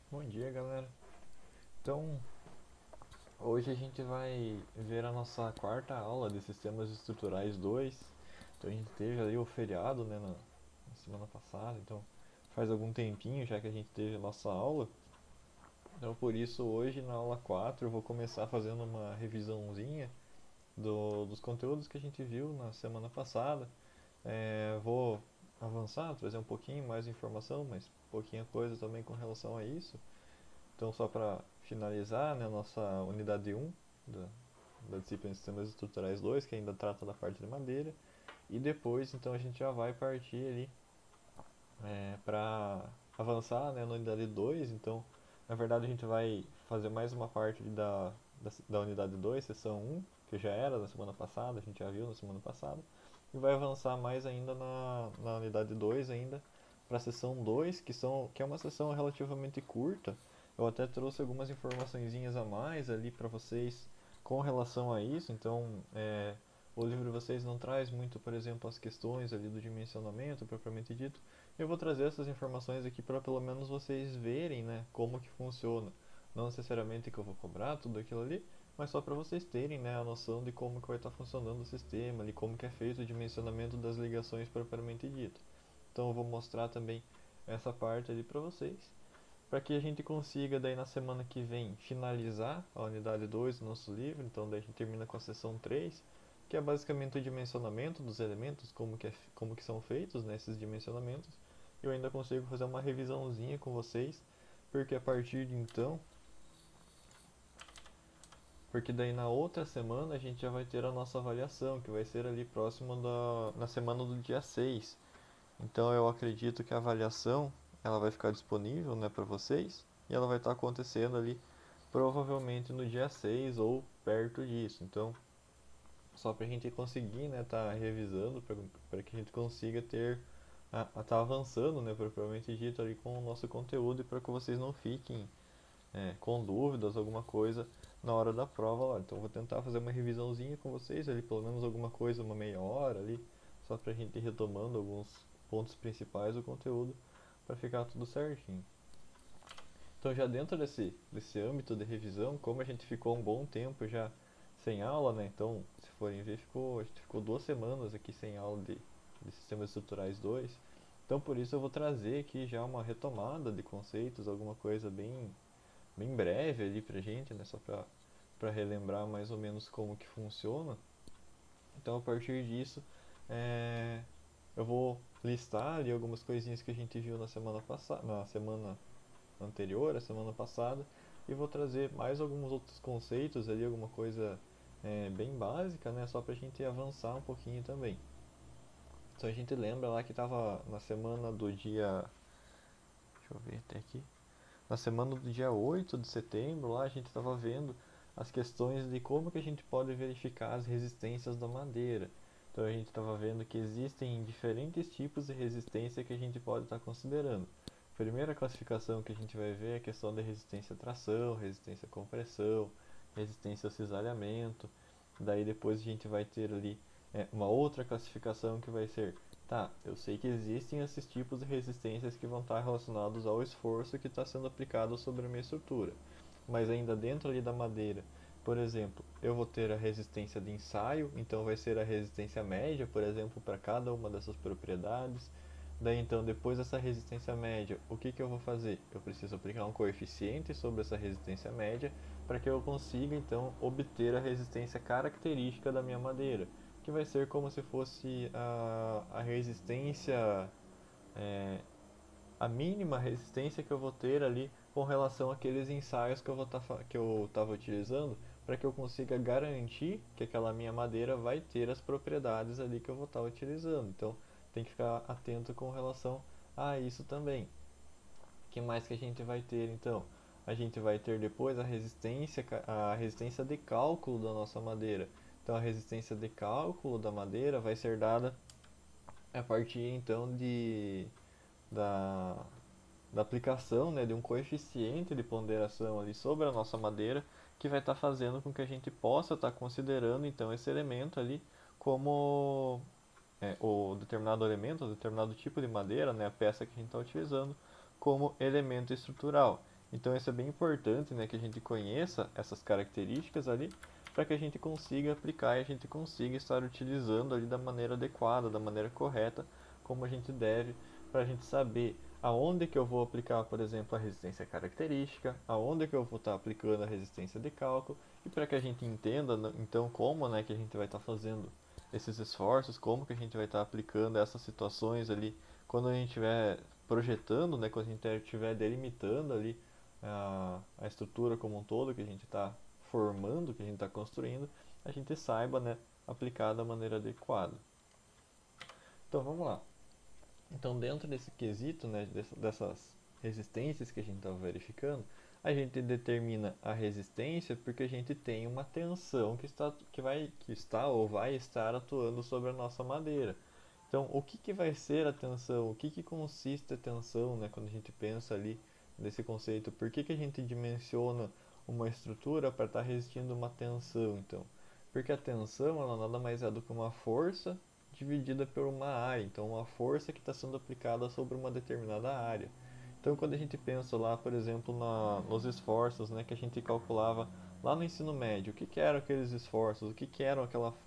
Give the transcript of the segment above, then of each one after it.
Bom dia, galera. Então, hoje a gente vai ver a nossa quarta aula de Sistemas Estruturais 2. Então, a gente teve ali o feriado, né, na semana passada. Então, faz algum tempinho já que a gente teve a nossa aula. Então, por isso, hoje na aula 4 eu vou começar fazendo uma revisãozinha dos conteúdos que a gente viu na semana passada. Vou avançar, trazer um pouquinho mais de informação, mas pouquinha coisa também com relação a isso. Então, só para finalizar, né, a nossa unidade 1 da disciplina de Sistemas Estruturais 2, que ainda trata da parte de madeira, e depois, então, a gente já vai partir ali para avançar, né, na unidade 2. Então, na verdade, a gente vai fazer mais uma parte da unidade 2, sessão 1, que já era da semana passada, a gente já viu na semana passada, e vai avançar mais ainda na unidade 2 ainda, para a sessão 2, que é uma sessão relativamente curta. Eu até trouxe algumas informaçõezinhas a mais ali para vocês com relação a isso. Então, o livro de vocês não traz muito, por exemplo, as questões ali do dimensionamento propriamente dito. Eu vou trazer essas informações aqui para pelo menos vocês verem, né, como que funciona. Não necessariamente que eu vou cobrar tudo aquilo ali, mas só para vocês terem, né, a noção de como que vai estar funcionando o sistema, de como que é feito o dimensionamento das ligações propriamente dito. Então eu vou mostrar também essa parte ali para vocês, para que a gente consiga daí na semana que vem finalizar a unidade 2 do nosso livro. Então daí a gente termina com a seção 3, que é basicamente o dimensionamento dos elementos, como que são feitos, né, esses dimensionamentos. Eu ainda consigo fazer uma revisãozinha com vocês, porque a partir de então, porque daí na outra semana a gente já vai ter a nossa avaliação, que vai ser ali próximo na semana do dia 6. Então eu acredito que a avaliação ela vai ficar disponível, né, para vocês, e ela vai estar acontecendo ali provavelmente no dia 6 ou perto disso. Então, só para a gente conseguir, né, tá revisando, para que a gente consiga ter tá avançando, né, propriamente dito ali com o nosso conteúdo, e para que vocês não fiquem com dúvidas, alguma coisa na hora da prova lá. Então, vou tentar fazer uma revisãozinha com vocês ali, pelo menos alguma coisa, uma meia hora ali, só para a gente ir retomando alguns pontos principais do conteúdo para ficar tudo certinho. Então, já dentro desse âmbito de revisão, como a gente ficou um bom tempo já sem aula, né? Então, se forem ver, a gente ficou 2 semanas aqui sem aula de Sistemas Estruturais 2. Então, por isso eu vou trazer aqui já uma retomada de conceitos, alguma coisa bem breve ali pra gente, né? Só pra relembrar mais ou menos como que funciona. Então, a partir disso, é, eu vou listar ali algumas coisinhas que a gente viu na semana passada, na semana anterior, a semana passada, e vou trazer mais alguns outros conceitos ali, alguma coisa bem básica, né? Só pra gente avançar um pouquinho também. Então a gente lembra lá que estava na semana do dia. Deixa eu ver até aqui. Na semana do dia 8 de setembro, lá a gente estava vendo as questões de como que a gente pode verificar as resistências da madeira. Então a gente estava vendo que existem diferentes tipos de resistência que a gente pode estar considerando. A primeira classificação que a gente vai ver é a questão da resistência à tração, resistência à compressão, resistência ao cisalhamento. Daí depois a gente vai ter ali uma outra classificação que vai ser, tá, eu sei que existem esses tipos de resistências que vão estar relacionados ao esforço que está sendo aplicado sobre a minha estrutura, mas ainda dentro ali da madeira, por exemplo, eu vou ter a resistência de ensaio, então vai ser a resistência média, por exemplo, para cada uma dessas propriedades. Daí então, depois dessa resistência média, o que eu vou fazer? Eu preciso aplicar um coeficiente sobre essa resistência média para que eu consiga então obter a resistência característica da minha madeira, que vai ser como se fosse a resistência, é, a mínima resistência que eu vou ter ali com relação àqueles ensaios que eu estava utilizando, para que eu consiga garantir que aquela minha madeira vai ter as propriedades ali que eu vou estar utilizando. Então, tem que ficar atento com relação a isso também. O que mais que a gente vai ter então? A gente vai ter depois a resistência de cálculo da nossa madeira. Então a resistência de cálculo da madeira vai ser dada a partir então da, da aplicação, né, de um coeficiente de ponderação ali sobre a nossa madeira, que vai estar fazendo com que a gente possa estar considerando então esse elemento ali como o determinado elemento, o determinado tipo de madeira, né, a peça que a gente está utilizando, como elemento estrutural. Então isso é bem importante, né, que a gente conheça essas características ali para que a gente consiga aplicar e a gente consiga estar utilizando ali da maneira adequada, da maneira correta, como a gente deve, para a gente saber aonde que eu vou aplicar, por exemplo, a resistência característica, aonde que eu vou estar aplicando a resistência de cálculo e para que a gente entenda então como, né, que a gente vai estar fazendo esses esforços, como que a gente vai estar aplicando essas situações ali quando a gente estiver projetando, né, quando a gente estiver delimitando ali a estrutura como um todo que a gente está formando, que a gente está construindo, a gente saiba, né, aplicar da maneira adequada. Então vamos lá. Então dentro desse quesito, né, dessas resistências que a gente está verificando, a gente determina a resistência porque a gente tem uma tensão que está ou vai estar atuando sobre a nossa madeira. Então, o que vai ser a tensão? O que consiste a tensão, né, quando a gente pensa ali nesse conceito? Por que a gente dimensiona uma estrutura para estar resistindo uma tensão, então? Porque a tensão, ela nada mais é do que uma força dividida por uma área. Então, uma força que está sendo aplicada sobre uma determinada área. Então, quando a gente pensa lá, por exemplo, nos esforços, né, que a gente calculava lá no ensino médio, o que eram aqueles esforços? O que eram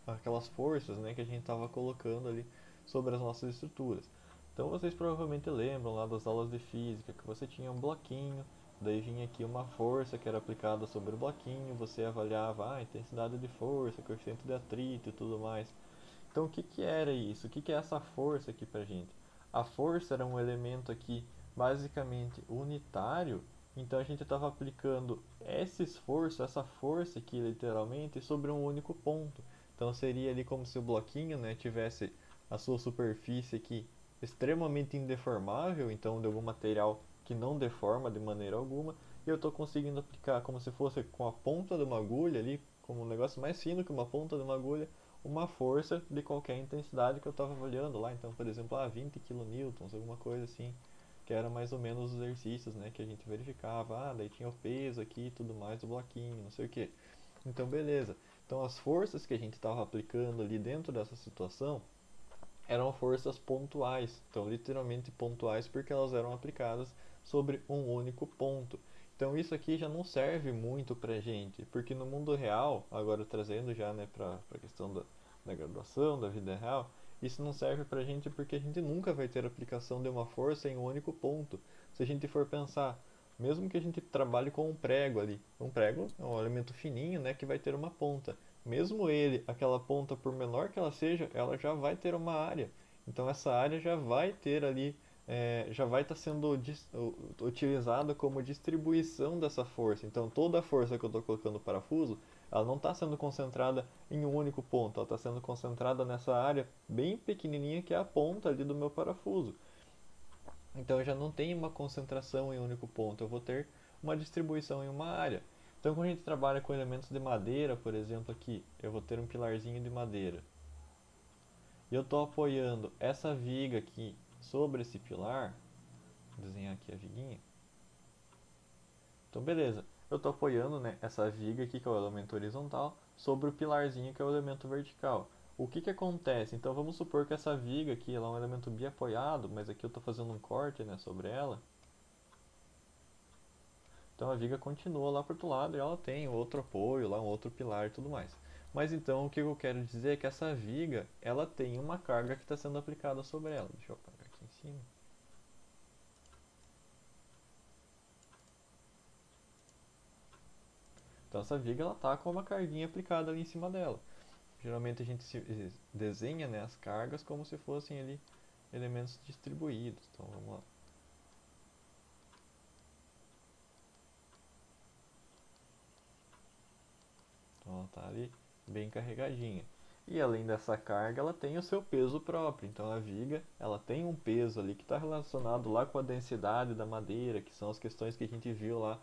aquelas forças, né, que a gente estava colocando ali sobre as nossas estruturas? Então, vocês provavelmente lembram lá das aulas de física que você tinha um bloquinho, daí vinha aqui uma força que era aplicada sobre o bloquinho, você avaliava a intensidade de força, coeficiente de atrito e tudo mais. Então, o que era isso? O que é essa força aqui pra gente? A força era um elemento aqui basicamente unitário, então a gente estava aplicando esse esforço, essa força aqui literalmente, sobre um único ponto. Então seria ali como se o bloquinho, né, tivesse a sua superfície aqui extremamente indeformável, então de algum material que não deforma de maneira alguma, e eu estou conseguindo aplicar como se fosse com a ponta de uma agulha ali, como um negócio mais fino que uma ponta de uma agulha, uma força de qualquer intensidade que eu estava avaliando lá. Então, por exemplo, 20 kN, alguma coisa assim, que era mais ou menos os exercícios, né, que a gente verificava. Daí tinha o peso aqui e tudo mais do bloquinho, não sei o que. Então, beleza. Então, as forças que a gente estava aplicando ali dentro dessa situação eram forças pontuais. Então, literalmente pontuais porque elas eram aplicadas sobre um único ponto. Então, isso aqui já não serve muito pra gente, porque no mundo real, agora trazendo já, né, para a questão da graduação, da vida real, isso não serve pra gente porque a gente nunca vai ter aplicação de uma força em um único ponto. Se a gente for pensar, mesmo que a gente trabalhe com um prego ali, um prego é um elemento fininho, né, que vai ter uma ponta. Mesmo ele, aquela ponta, por menor que ela seja, ela já vai ter uma área. Então essa área já vai ter ali, já vai estar sendo utilizada como distribuição dessa força. Então toda a força que eu estou colocando no parafuso, ela não está sendo concentrada em um único ponto, ela está sendo concentrada nessa área bem pequenininha que é a ponta ali do meu parafuso. Então eu já não tenho uma concentração em um único ponto, eu vou ter uma distribuição em uma área. Então quando a gente trabalha com elementos de madeira, por exemplo aqui, eu vou ter um pilarzinho de madeira. E eu estou apoiando essa viga aqui sobre esse pilar, vou desenhar aqui a viguinha. Então beleza, eu estou apoiando, né, essa viga aqui, que é o elemento horizontal, sobre o pilarzinho, que é o elemento vertical. O que acontece? Então vamos supor que essa viga aqui ela é um elemento biapoiado, mas aqui eu estou fazendo um corte, né, sobre ela. Então a viga continua lá para o outro lado e ela tem outro apoio, lá um outro pilar e tudo mais. Mas então o que eu quero dizer é que essa viga ela tem uma carga que está sendo aplicada sobre ela. Deixa eu apagar aqui em cima. Então essa viga ela tá com uma carguinha aplicada ali em cima dela. Geralmente a gente desenha, né, as cargas como se fossem ali elementos distribuídos. Então vamos lá. Então ela está ali bem carregadinha. E além dessa carga, ela tem o seu peso próprio. Então a viga, ela tem um peso ali que está relacionado lá com a densidade da madeira, que são as questões que a gente viu lá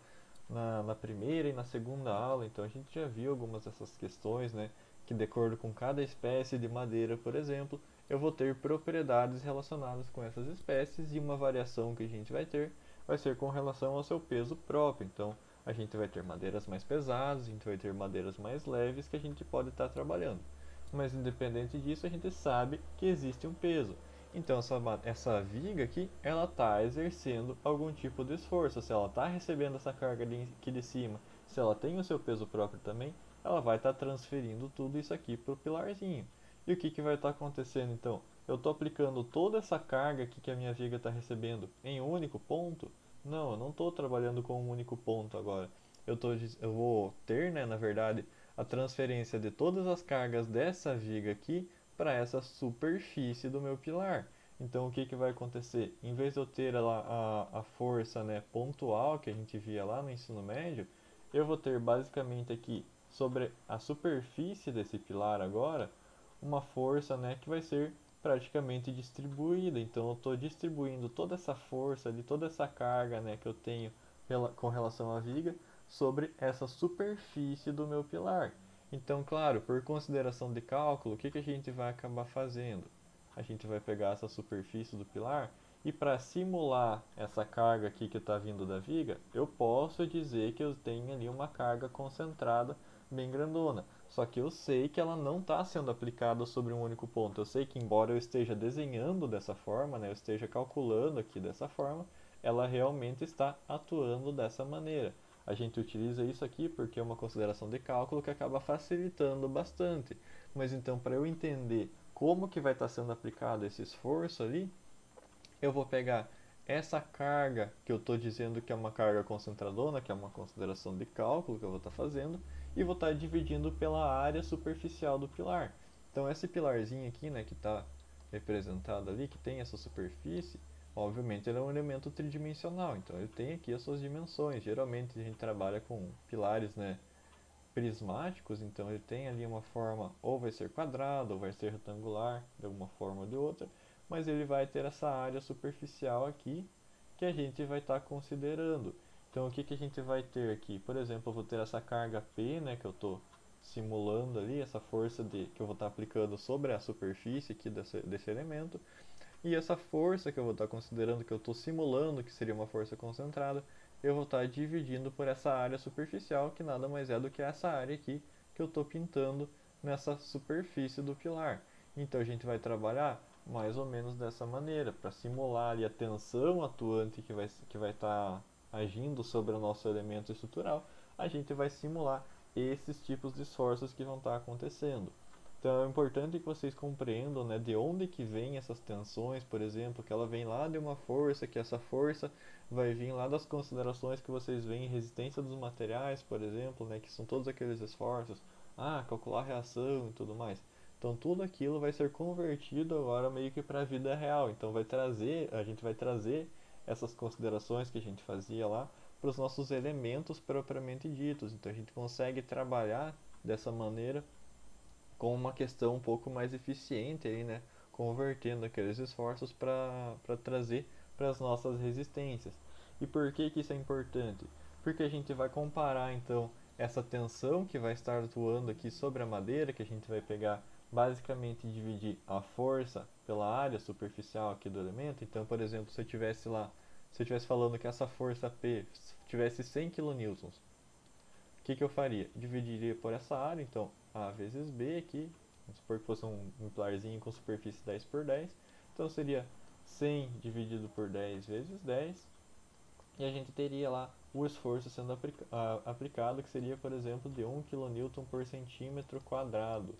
na primeira e na segunda aula. Então a gente já viu algumas dessas questões, né? Que de acordo com cada espécie de madeira, por exemplo, eu vou ter propriedades relacionadas com essas espécies e uma variação que a gente vai ser com relação ao seu peso próprio. Então a gente vai ter madeiras mais pesadas, a gente vai ter madeiras mais leves que a gente pode estar trabalhando. Mas independente disso, a gente sabe que existe um peso. Então essa viga aqui, ela está exercendo algum tipo de esforço. Se ela está recebendo essa carga aqui de cima, se ela tem o seu peso próprio também, ela vai estar transferindo tudo isso aqui para o pilarzinho. E o que vai estar acontecendo então? Eu estou aplicando toda essa carga aqui que a minha viga está recebendo em um único ponto? Não, eu não estou trabalhando com um único ponto agora. Eu vou ter, né, na verdade, a transferência de todas as cargas dessa viga aqui para essa superfície do meu pilar. Então o que vai acontecer? Em vez de eu ter a força, né, pontual que a gente via lá no ensino médio, eu vou ter basicamente aqui sobre a superfície desse pilar agora uma força, né, que vai ser praticamente distribuída. Então eu estou distribuindo toda essa força ali, toda essa carga, né, que eu tenho com relação à viga sobre essa superfície do meu pilar. Então, claro, por consideração de cálculo, o que a gente vai acabar fazendo? A gente vai pegar essa superfície do pilar e para simular essa carga aqui que está vindo da viga, eu posso dizer que eu tenho ali uma carga concentrada bem grandona. Só que eu sei que ela não está sendo aplicada sobre um único ponto. Eu sei que embora eu esteja desenhando dessa forma, né, eu esteja calculando aqui dessa forma, ela realmente está atuando dessa maneira. A gente utiliza isso aqui porque é uma consideração de cálculo que acaba facilitando bastante. Mas então, para eu entender como que vai estar sendo aplicado esse esforço ali, eu vou pegar essa carga que eu estou dizendo que é uma carga concentradora, que é uma consideração de cálculo que eu vou estar fazendo, e vou estar dividindo pela área superficial do pilar. Então esse pilarzinho aqui, né, que está representado ali, que tem essa superfície, obviamente ele é um elemento tridimensional, então ele tem aqui as suas dimensões. Geralmente a gente trabalha com pilares, né, prismáticos, então ele tem ali uma forma, ou vai ser quadrado, ou vai ser retangular, de alguma forma ou de outra, mas ele vai ter essa área superficial aqui que a gente vai estar considerando. Então o que a gente vai ter aqui? Por exemplo, eu vou ter essa carga P, né, que eu estou simulando ali, essa força que eu vou estar aplicando sobre a superfície aqui desse elemento, e essa força que eu vou estar considerando, que eu estou simulando, que seria uma força concentrada, eu vou estar dividindo por essa área superficial, que nada mais é do que essa área aqui que eu estou pintando nessa superfície do pilar. Então a gente vai trabalhar mais ou menos dessa maneira, para simular ali a tensão atuante que vai estar agindo sobre o nosso elemento estrutural, a gente vai simular esses tipos de esforços que vão estar acontecendo. Então é importante que vocês compreendam, né, de onde que vem essas tensões, por exemplo, que ela vem lá de uma força, que essa força vai vir lá das considerações que vocês veem em resistência dos materiais, por exemplo, né, que são todos aqueles esforços, calcular a reação e tudo mais. Então tudo aquilo vai ser convertido agora meio que para a vida real. Então a gente vai trazer essas considerações que a gente fazia lá para os nossos elementos propriamente ditos. Então a gente consegue trabalhar dessa maneira com uma questão um pouco mais eficiente aí, né? Convertendo aqueles esforços para trazer para as nossas resistências. E por que isso é importante? Porque a gente vai comparar então essa tensão que vai estar atuando aqui sobre a madeira, que a gente vai pegar basicamente dividir a força pela área superficial aqui do elemento. Então, por exemplo, se eu tivesse falando que essa força P tivesse 100 kN, que eu faria? Dividiria por essa área, então A vezes B aqui, vamos supor que fosse um pilarzinho com superfície 10 por 10, então seria 100 dividido por 10 vezes 10, e a gente teria lá o esforço sendo aplicado, que seria, por exemplo, de 1 kN por centímetro quadrado.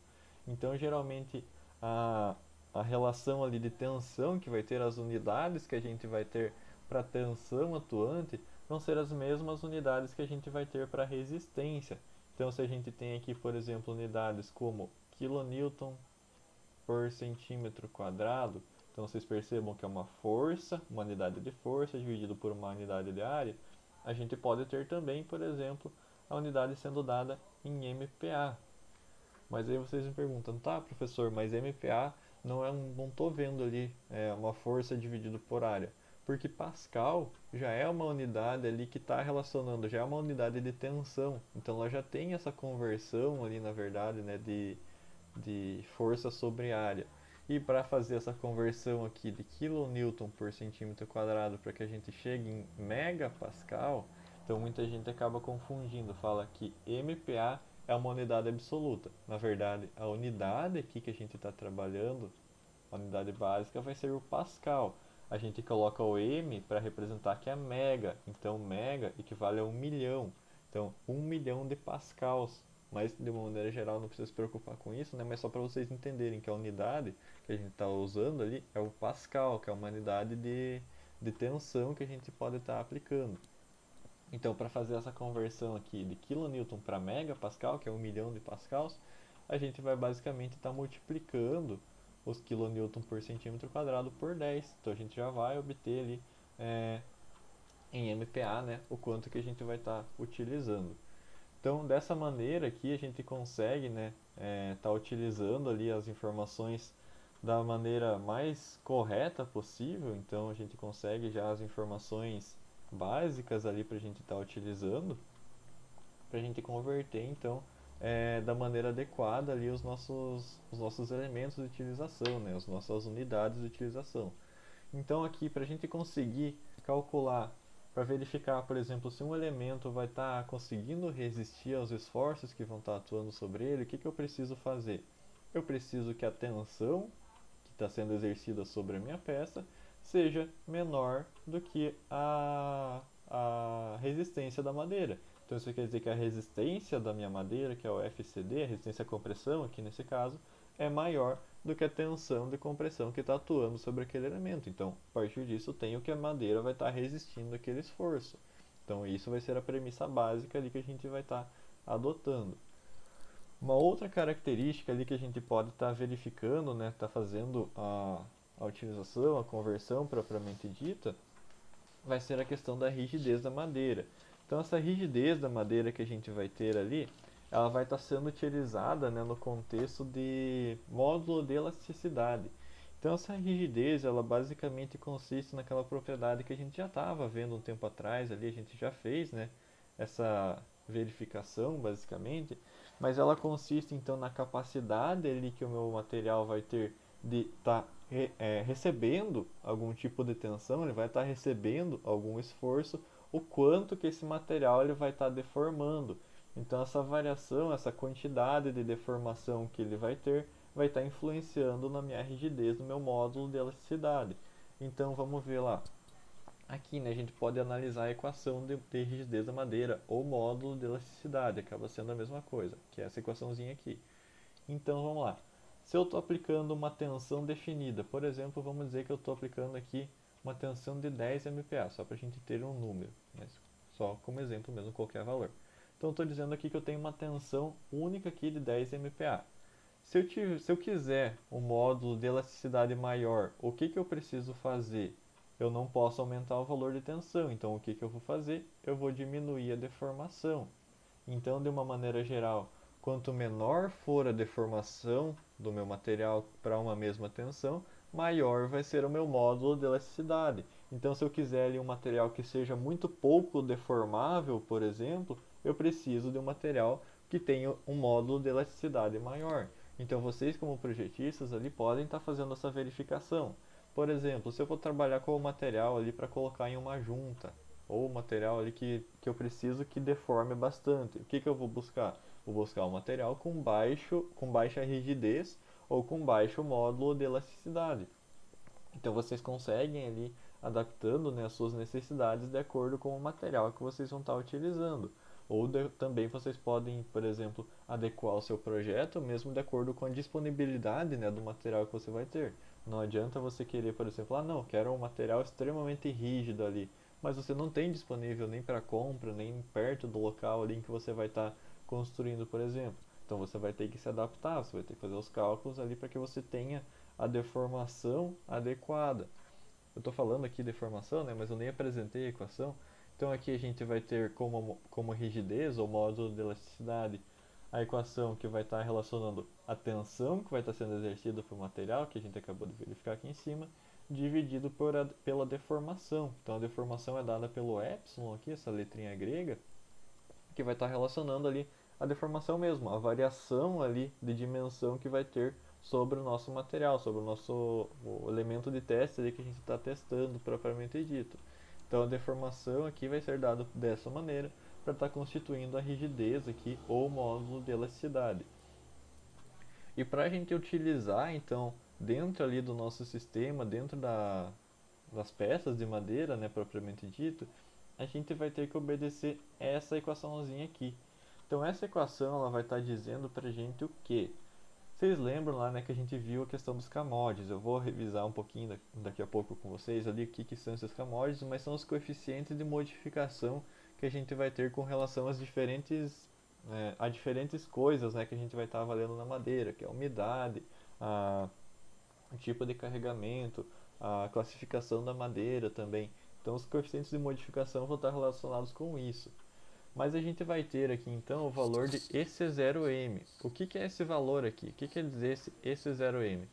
Então, geralmente, a, a relação ali de tensão que vai ter, as unidades que a gente vai ter para tensão atuante, vão ser as mesmas unidades que a gente vai ter para resistência. Então, se a gente tem aqui, por exemplo, unidades como kN por centímetro quadrado, então vocês percebam que é uma força, uma unidade de força dividido por uma unidade de área, a gente pode ter também, por exemplo, a unidade sendo dada em MPa. Mas aí vocês me perguntam, tá, professor, mas MPa não estou vendo ali uma força dividida por área. Porque Pascal já é uma unidade ali que está relacionando, já é uma unidade de tensão. Então ela já tem essa conversão ali, na verdade, né, de força sobre área. E para fazer essa conversão aqui de kN por centímetro quadrado para que a gente chegue em megapascal, então muita gente acaba confundindo, fala que MPa é uma unidade absoluta. Na verdade, a unidade aqui que a gente está trabalhando A unidade básica vai ser o Pascal. A gente coloca o M para representar que é mega, então mega equivale a 1 milhão. Então, 1 milhão de pascals. Mas de uma maneira geral não precisa se preocupar com isso, né? Mas só para vocês entenderem que a unidade que a gente está usando ali é o Pascal, que é uma unidade de tensão que a gente pode estar aplicando. Então, para fazer essa conversão aqui de kilonewton para megapascal, que é 1 milhão de pascals, a gente vai basicamente estar multiplicando os kilonewton por centímetro quadrado por 10. Então, a gente já vai obter ali é, em MPa, né, o quanto que a gente vai estar utilizando. Então, dessa maneira aqui, a gente consegue, né, tá utilizando ali as informações da maneira mais correta possível. Então, a gente consegue já as informações básicas ali para a gente estar utilizando, para a gente converter, então, da maneira adequada ali os nossos elementos de utilização, né, as nossas unidades de utilização. Então aqui, para a gente conseguir calcular, para verificar, por exemplo, se um elemento vai estar conseguindo resistir aos esforços que vão estar atuando sobre ele, o que eu preciso fazer? Eu preciso que a tensão que está sendo exercida sobre a minha peça seja menor do que a resistência da madeira. Então isso quer dizer que a resistência da minha madeira, que é o FCD, a resistência à compressão aqui nesse caso, é maior do que a tensão de compressão que está atuando sobre aquele elemento. Então, a partir disso, tenho que a madeira vai estar resistindo àquele esforço. Então, isso vai ser a premissa básica ali que a gente vai estar adotando. Uma outra característica ali que a gente pode estar verificando, né, estar fazendo a utilização, a conversão propriamente dita, vai ser a questão da rigidez da madeira. Então, essa rigidez da madeira que a gente vai ter ali, ela vai estar sendo utilizada, né, no contexto de módulo de elasticidade. Então, essa rigidez, ela basicamente consiste naquela propriedade que a gente já estava vendo um tempo atrás ali, a gente já fez, né, essa verificação, basicamente, mas ela consiste, então, na capacidade ali que o meu material vai ter de estar recebendo algum tipo de tensão, ele vai estar recebendo algum esforço, o quanto que esse material ele vai estar deformando. Então essa variação, essa quantidade de deformação que ele vai estar influenciando na minha rigidez, no meu módulo de elasticidade. Então vamos ver lá. Aqui, né, a gente pode analisar a equação de rigidez da madeira ou módulo de elasticidade, acaba sendo a mesma coisa, que é essa equaçãozinha aqui. Então vamos lá. Se eu estou aplicando uma tensão definida, por exemplo, vamos dizer que eu estou aplicando aqui uma tensão de 10 MPa, só para a gente ter um número, mas só como exemplo mesmo, qualquer valor. Então estou dizendo aqui que eu tenho uma tensão única aqui de 10 MPa. Se eu quiser um módulo de elasticidade maior, o que eu preciso fazer? Eu não posso aumentar o valor de tensão, então o que eu vou fazer? Eu vou diminuir a deformação. Então, de uma maneira geral, quanto menor for a deformação do meu material para uma mesma tensão, maior vai ser o meu módulo de elasticidade. Então, se eu quiser ali um material que seja muito pouco deformável, por exemplo, eu preciso de um material que tenha um módulo de elasticidade maior. Então, vocês como projetistas ali podem estar fazendo essa verificação. Por exemplo, se eu vou trabalhar com o material ali para colocar em uma junta, ou material ali que eu preciso que deforme bastante. O que eu vou buscar? Vou buscar um material com baixa rigidez ou com baixo módulo de elasticidade. Então vocês conseguem ali adaptando, né, as suas necessidades de acordo com o material que vocês vão estar utilizando. Ou também vocês podem, por exemplo, adequar o seu projeto mesmo de acordo com a disponibilidade, né, do material que você vai ter. Não adianta você querer, por exemplo, não, quero um material extremamente rígido ali, mas você não tem disponível nem para compra, nem perto do local ali em que você vai estar construindo, por exemplo. Então você vai ter que se adaptar, você vai ter que fazer os cálculos ali para que você tenha a deformação adequada. Eu estou falando aqui deformação, né, mas eu nem apresentei a equação. Então aqui a gente vai ter como rigidez ou módulo de elasticidade a equação que vai estar relacionando a tensão que vai estar sendo exercida para o material, que a gente acabou de verificar aqui em cima, dividido pela deformação. Então a deformação é dada pelo epsilon aqui, essa letrinha grega, que vai estar relacionando ali a deformação mesmo, a variação ali de dimensão que vai ter sobre o nosso material, sobre o elemento de teste ali que a gente está testando propriamente dito. Então a deformação aqui vai ser dada dessa maneira para estar constituindo a rigidez aqui ou módulo de elasticidade. E para a gente utilizar então dentro ali do nosso sistema, dentro das peças de madeira, né, propriamente dito, a gente vai ter que obedecer essa equaçãozinha aqui. Então essa equação ela vai estar dizendo para a gente o quê? Vocês lembram lá, né, que a gente viu a questão dos commodities. Eu vou revisar um pouquinho daqui a pouco com vocês ali o que são esses commodities, mas são os coeficientes de modificação que a gente vai ter com relação às a diferentes coisas, né, que a gente vai estar avaliando na madeira, que é a umidade, o tipo de carregamento, a classificação da madeira também. Então os coeficientes de modificação vão estar relacionados com isso. Mas a gente vai ter aqui então o valor de EC0M. O que é esse valor aqui? O que quer dizer esse EC0M?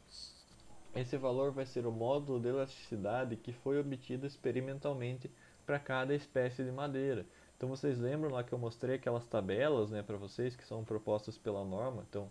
Esse valor vai ser o módulo de elasticidade que foi obtido experimentalmente para cada espécie de madeira. Então vocês lembram lá que eu mostrei aquelas tabelas, né, para vocês que são propostas pela norma, então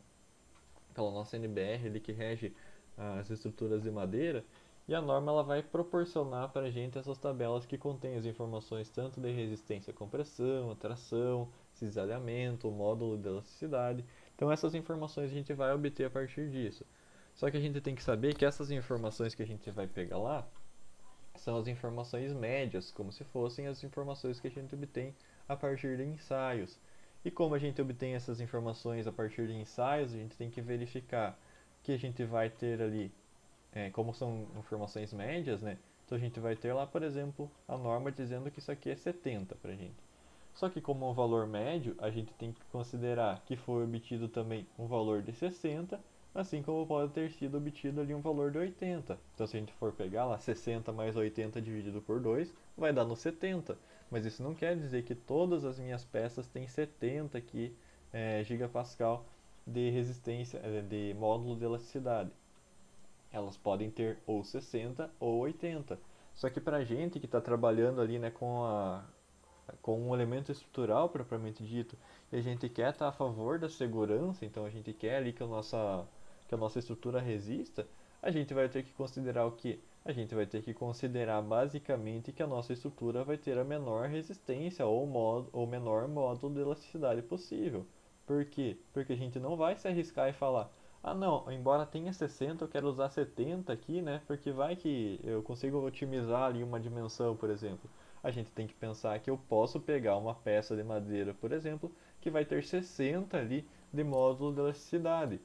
pela nossa NBR ali que rege as estruturas de madeira, e a norma ela vai proporcionar para a gente essas tabelas que contêm as informações tanto de resistência à compressão, à tração, cisalhamento, módulo de elasticidade. Então essas informações a gente vai obter a partir disso. Só que a gente tem que saber que essas informações que a gente vai pegar lá são as informações médias, como se fossem as informações que a gente obtém a partir de ensaios. E como a gente obtém essas informações a partir de ensaios, a gente tem que verificar que a gente vai ter ali, como são informações médias, né? Então a gente vai ter lá, por exemplo, a norma dizendo que isso aqui é 70 para a gente. Só que como um valor médio, a gente tem que considerar que foi obtido também um valor de 60, assim como pode ter sido obtido ali um valor de 80. Então se a gente for pegar lá 60 mais 80 dividido por 2, vai dar no 70. Mas isso não quer dizer que todas as minhas peças têm 70 aqui, gigapascal de resistência, de módulo de elasticidade. Elas podem ter ou 60 ou 80. Só que para a gente que está trabalhando ali, né, com um elemento estrutural propriamente dito, e a gente quer estar a favor da segurança, então a gente quer ali que a nossa estrutura resista, a gente vai ter que considerar o que? A gente vai ter que considerar basicamente que a nossa estrutura vai ter a menor resistência ou menor módulo de elasticidade possível. Por quê? Porque a gente não vai se arriscar e falar, ah não, embora tenha 60, eu quero usar 70 aqui, né? Porque vai que eu consigo otimizar ali uma dimensão, por exemplo. A gente tem que pensar que eu posso pegar uma peça de madeira, por exemplo, que vai ter 60 ali de módulo de elasticidade.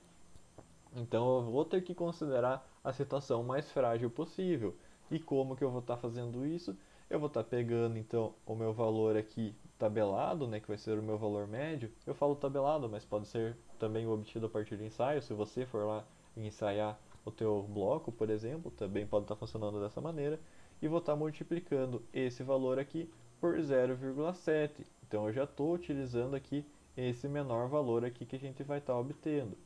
Então eu vou ter que considerar a situação mais frágil possível. E como que eu vou estar fazendo isso? Eu vou estar pegando então o meu valor aqui tabelado, né, que vai ser o meu valor médio. Eu falo tabelado, mas pode ser também obtido a partir de ensaio. Se você for lá ensaiar o teu bloco, por exemplo, também pode estar funcionando dessa maneira. E vou estar multiplicando esse valor aqui por 0,7. Então eu já estou utilizando aqui esse menor valor aqui que a gente vai estar obtendo.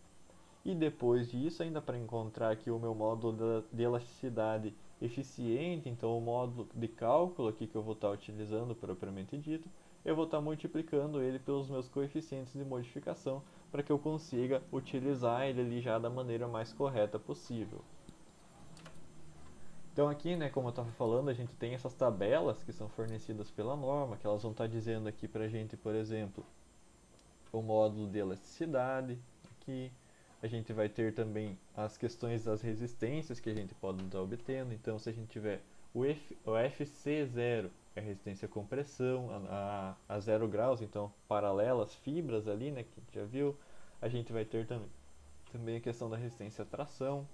E depois disso, ainda para encontrar aqui o meu módulo de elasticidade eficiente, então o módulo de cálculo aqui que eu vou estar utilizando propriamente dito, eu vou estar multiplicando ele pelos meus coeficientes de modificação para que eu consiga utilizar ele ali já da maneira mais correta possível. Então aqui, né, como eu estava falando, a gente tem essas tabelas que são fornecidas pela norma, que elas vão estar dizendo aqui para a gente, por exemplo, o módulo de elasticidade, aqui a gente vai ter também as questões das resistências que a gente pode estar obtendo. Então, se a gente tiver o FC0, é a resistência à compressão, a 0 graus, então paralelas, fibras ali, né, que a gente já viu. A gente vai ter também a questão da resistência à tração.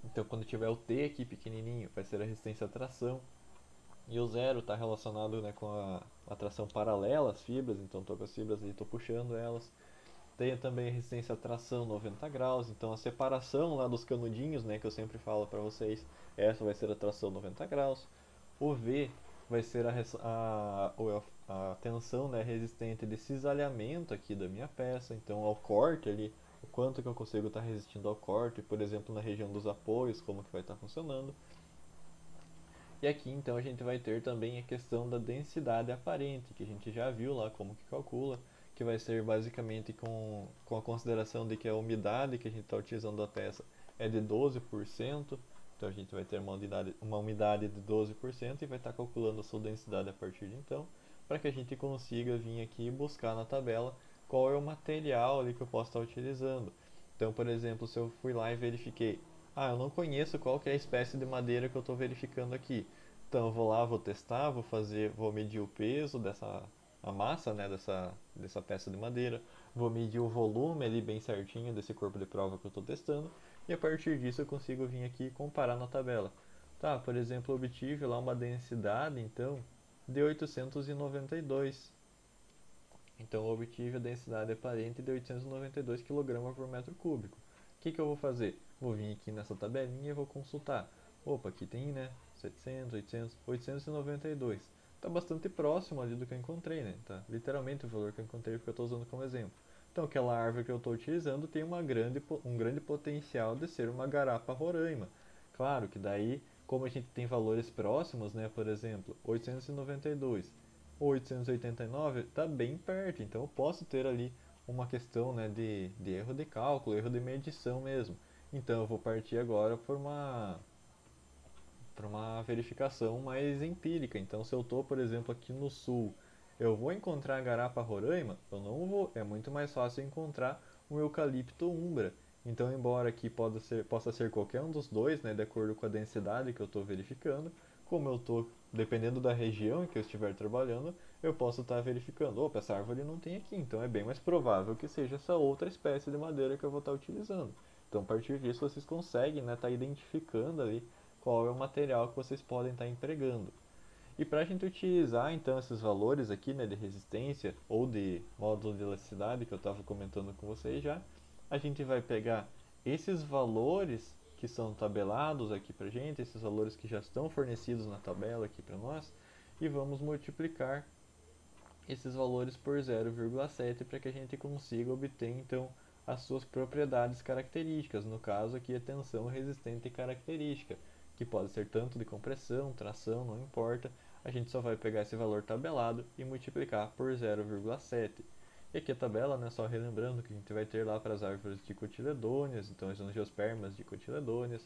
Então, quando tiver o T aqui pequenininho, vai ser a resistência à tração. E o zero está relacionado, né, com a tração paralela às fibras, então estou com as fibras ali, estou puxando elas. Tem também a resistência à tração 90 graus, então a separação lá dos canudinhos, né, que eu sempre falo para vocês, essa vai ser a tração 90 graus. O V vai ser a tensão, né, resistente de cisalhamento aqui da minha peça, então ao corte ali, o quanto que eu consigo estar resistindo ao corte, por exemplo, na região dos apoios, como que vai estar funcionando. E aqui então a gente vai ter também a questão da densidade aparente, que a gente já viu lá como que calcula, que vai ser basicamente com a consideração de que a umidade que a gente está utilizando da peça é de 12%, então a gente vai ter uma umidade de 12% e vai estar calculando a sua densidade a partir de então, para que a gente consiga vir aqui e buscar na tabela qual é o material ali que eu posso estar utilizando. Então, por exemplo, se eu fui lá e verifiquei, eu não conheço qual que é a espécie de madeira que eu estou verificando aqui. Então, eu vou lá, vou testar, vou medir o peso dessa a massa, né, dessa peça de madeira, vou medir o volume ali bem certinho desse corpo de prova que eu estou testando, e a partir disso eu consigo vir aqui e comparar na tabela. Tá, por exemplo, eu obtive lá uma densidade, então, de 892. Então, eu obtive a densidade aparente de 892 kg por metro cúbico. O que eu vou fazer? Vou vir aqui nessa tabelinha e vou consultar. Opa, aqui tem, né, 700, 800, 892. Está bastante próximo ali do que eu encontrei, né? Tá literalmente o valor que eu encontrei porque eu estou usando como exemplo. Então, aquela árvore que eu estou utilizando tem um grande potencial de ser uma garapa roraima. Claro que daí, como a gente tem valores próximos, né, por exemplo, 892 ou 889 está bem perto, então eu posso ter ali uma questão, né, de erro de cálculo, erro de medição mesmo. Então eu vou partir agora por uma verificação mais empírica. Então se eu estou, por exemplo, aqui no sul, eu vou encontrar a garapa roraima? Eu não vou, é muito mais fácil encontrar um eucalipto umbra. Então, embora aqui possa ser qualquer um dos dois, né, de acordo com a densidade que eu estou verificando, como eu estou, dependendo da região em que eu estiver trabalhando, eu posso estar verificando, opa, essa árvore não tem aqui, então é bem mais provável que seja essa outra espécie de madeira que eu vou estar utilizando. Então, a partir disso, vocês conseguem, né, estar identificando ali qual é o material que vocês podem estar empregando. E para a gente utilizar então esses valores aqui, né, de resistência ou de módulo de elasticidade que eu estava comentando com vocês já, a gente vai pegar esses valores que são tabelados aqui para gente, esses valores que já estão fornecidos na tabela aqui para nós, e vamos multiplicar esses valores por 0,7 para que a gente consiga obter então as suas propriedades características, no caso aqui a tensão resistente característica, que pode ser tanto de compressão, tração, não importa, a gente só vai pegar esse valor tabelado e multiplicar por 0,7. E aqui a tabela, né, só relembrando que a gente vai ter lá para as árvores dicotiledôneas, então as angiospermas dicotiledôneas,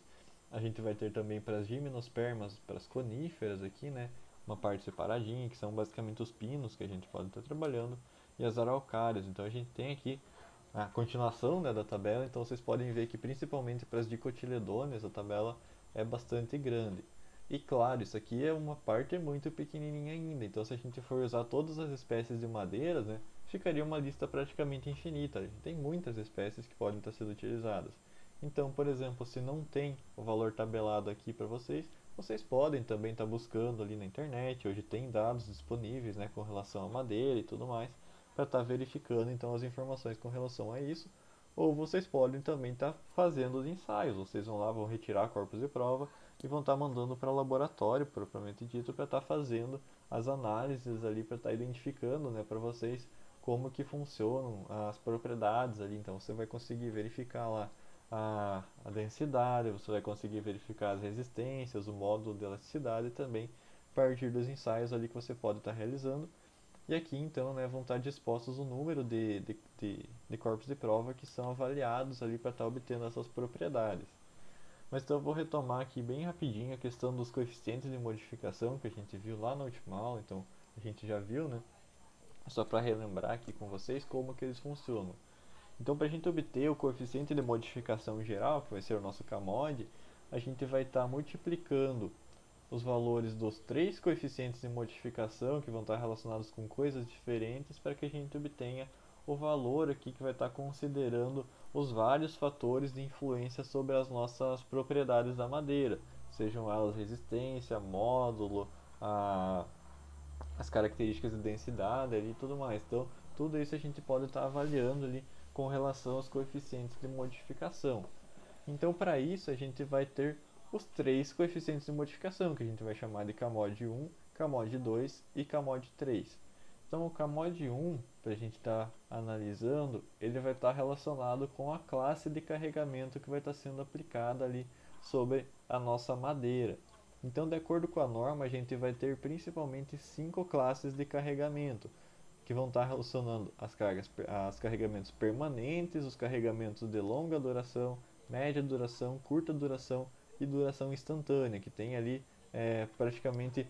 a gente vai ter também para as gimnospermas, para as coníferas aqui, né, uma parte separadinha, que são basicamente os pinos que a gente pode estar trabalhando, e as araucárias. Então a gente tem aqui a continuação, né, da tabela, então vocês podem ver que principalmente para as dicotiledôneas a tabela é bastante grande. E claro, isso aqui é uma parte muito pequenininha ainda, então se a gente for usar todas as espécies de madeiras, né, ficaria uma lista praticamente infinita. A gente tem muitas espécies que podem estar sendo utilizadas. Então, por exemplo, se não tem o valor tabelado aqui para vocês, vocês podem também estar buscando ali na internet. Hoje tem dados disponíveis, né, com relação à madeira e tudo mais, para estar verificando então as informações com relação a isso. Ou vocês podem também estar fazendo os ensaios. Vocês vão lá, vão retirar corpos de prova e vão estar mandando para o laboratório, propriamente dito, para estar fazendo as análises ali, para estar identificando, né, para vocês como que funcionam as propriedades ali. Então você vai conseguir verificar lá a densidade, você vai conseguir verificar as resistências, o módulo de elasticidade e também a partir dos ensaios ali que você pode estar realizando. E aqui então, né, vão estar dispostos o número de corpos de prova que são avaliados ali para estar obtendo essas propriedades. Mas então eu vou retomar aqui bem rapidinho a questão dos coeficientes de modificação que a gente viu lá na última aula, então a gente já viu, né? Só para relembrar aqui com vocês como que eles funcionam. Então, para a gente obter o coeficiente de modificação geral, que vai ser o nosso CAMOD, a gente vai estar multiplicando os valores dos três coeficientes de modificação, que vão estar relacionados com coisas diferentes, para que a gente obtenha o valor aqui que vai estar considerando os vários fatores de influência sobre as nossas propriedades da madeira, sejam elas resistência, módulo, as características de densidade ali, e tudo mais. Então, tudo isso a gente pode estar avaliando ali com relação aos coeficientes de modificação. Então, para isso, a gente vai ter os três coeficientes de modificação, que a gente vai chamar de CAMOD 1, CAMOD 2 e CAMOD 3. Então, o CAMOD 1, para a gente estar analisando, ele vai estar relacionado com a classe de carregamento que vai estar sendo aplicada ali sobre a nossa madeira. Então, de acordo com a norma, a gente vai ter principalmente 5 classes de carregamento, que vão estar relacionando as carregamentos permanentes, os carregamentos de longa duração, média duração, curta duração e duração instantânea, que tem ali praticamente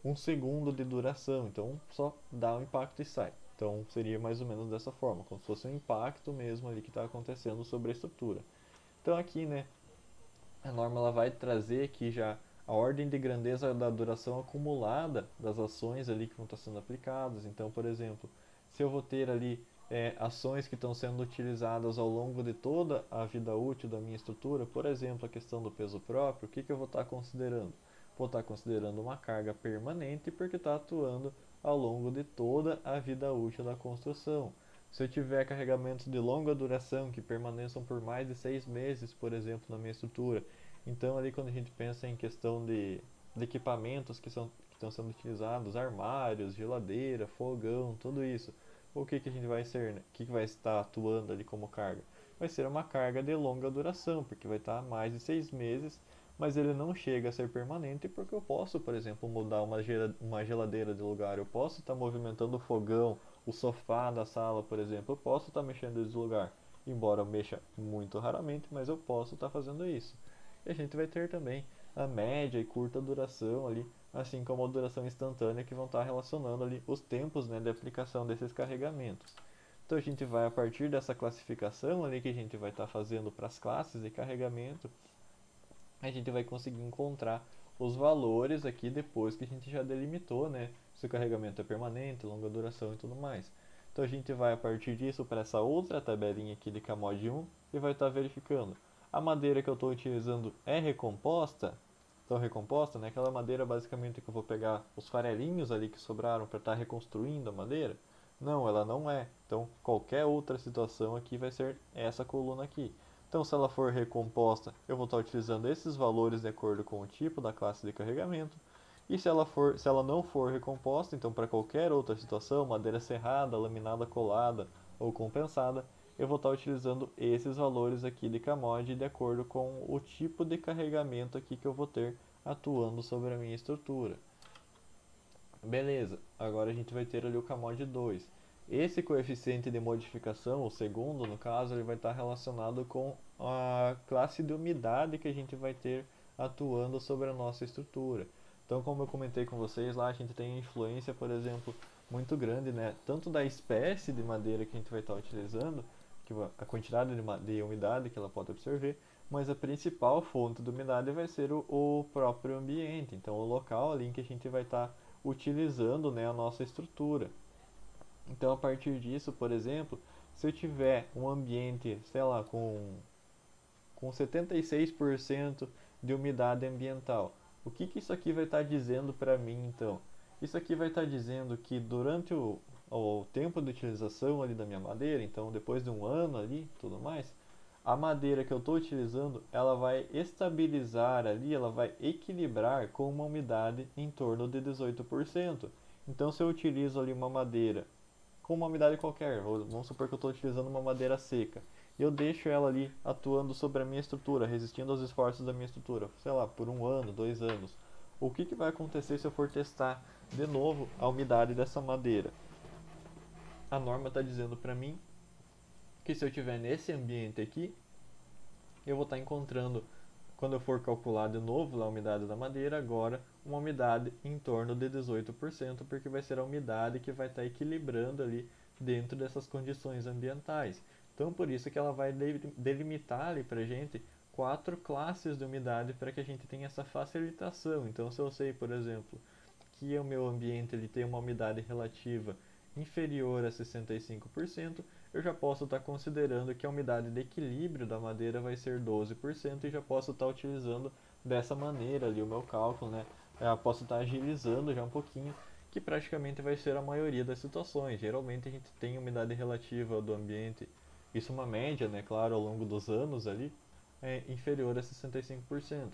um segundo de duração, então só dá um impacto e sai. Então seria mais ou menos dessa forma, como se fosse um impacto mesmo ali que está acontecendo sobre a estrutura. Então aqui, né, a norma ela vai trazer aqui já a ordem de grandeza da duração acumulada das ações ali que vão estar sendo aplicadas. Então, por exemplo, se eu vou ter ali ações que estão sendo utilizadas ao longo de toda a vida útil da minha estrutura, por exemplo, a questão do peso próprio, o que eu vou estar considerando? Vou estar considerando uma carga permanente porque está atuando ao longo de toda a vida útil da construção. Se eu tiver carregamentos de longa duração que permaneçam por mais de 6 meses, por exemplo, na minha estrutura, então ali quando a gente pensa em questão de equipamentos que estão sendo utilizados, armários, geladeira, fogão, tudo isso, o que a gente vai ser, né? O que vai estar atuando ali como carga? Vai ser uma carga de longa duração, porque vai estar mais de 6 meses, mas ele não chega a ser permanente porque eu posso, por exemplo, mudar uma geladeira de lugar, eu posso estar movimentando o fogão, o sofá da sala, por exemplo, eu posso estar mexendo de lugar, embora eu mexa muito raramente, mas eu posso estar fazendo isso. E a gente vai ter também a média e curta duração ali, assim como a duração instantânea, que vão estar relacionando ali os tempos, né, de aplicação desses carregamentos. Então a gente vai, a partir dessa classificação ali que a gente vai estar fazendo para as classes de carregamento, a gente vai conseguir encontrar os valores aqui depois que a gente já delimitou, né, se o carregamento é permanente, longa duração e tudo mais. Então a gente vai a partir disso para essa outra tabelinha aqui de CAMOD 1 e vai estar verificando. A madeira que eu estou utilizando é recomposta? Então recomposta, né, aquela madeira basicamente que eu vou pegar os farelinhos ali que sobraram para estar reconstruindo a madeira? Não, ela não é. Então qualquer outra situação aqui vai ser essa coluna aqui. Então, se ela for recomposta, eu vou estar utilizando esses valores de acordo com o tipo da classe de carregamento. E se ela não for recomposta, então para qualquer outra situação, madeira serrada, laminada colada ou compensada, eu vou estar utilizando esses valores aqui de CAMOD de acordo com o tipo de carregamento aqui que eu vou ter atuando sobre a minha estrutura. Beleza, agora a gente vai ter ali o CAMOD 2. Esse coeficiente de modificação, o segundo no caso, ele vai estar relacionado com a classe de umidade que a gente vai ter atuando sobre a nossa estrutura. Então, como eu comentei com vocês lá, a gente tem influência, por exemplo, muito grande, né? Tanto da espécie de madeira que a gente vai estar utilizando, que a quantidade de umidade que ela pode absorver, mas a principal fonte de umidade vai ser o próprio ambiente. Então, o local ali em que a gente vai estar utilizando, né, a nossa estrutura. Então, a partir disso, por exemplo, se eu tiver um ambiente, sei lá, com 76% de umidade ambiental, o que isso aqui vai estar dizendo para mim, então? Isso aqui vai estar dizendo que durante o tempo de utilização ali da minha madeira, então depois de um ano ali, tudo mais, a madeira que eu estou utilizando, ela vai estabilizar ali, ela vai equilibrar com uma umidade em torno de 18%. Então, se eu utilizo ali uma madeira com uma umidade qualquer, vamos supor que eu estou utilizando uma madeira seca, e eu deixo ela ali atuando sobre a minha estrutura, resistindo aos esforços da minha estrutura, sei lá, por um ano, 2 anos. O que vai acontecer se eu for testar de novo a umidade dessa madeira? A norma está dizendo para mim que se eu estiver nesse ambiente aqui, eu vou estar encontrando, quando eu for calcular de novo a umidade da madeira, agora uma umidade em torno de 18%, porque vai ser a umidade que vai estar equilibrando ali dentro dessas condições ambientais. Então, por isso que ela vai delimitar ali para a gente 4 classes de umidade para que a gente tenha essa facilitação. Então, se eu sei, por exemplo, que o meu ambiente ele tem uma umidade relativa inferior a 65%, eu já posso estar considerando que a umidade de equilíbrio da madeira vai ser 12% e já posso estar utilizando dessa maneira ali o meu cálculo, né? Eu posso estar agilizando já um pouquinho, que praticamente vai ser a maioria das situações. Geralmente a gente tem umidade relativa do ambiente, isso é uma média, né? Claro, ao longo dos anos ali, é inferior a 65%.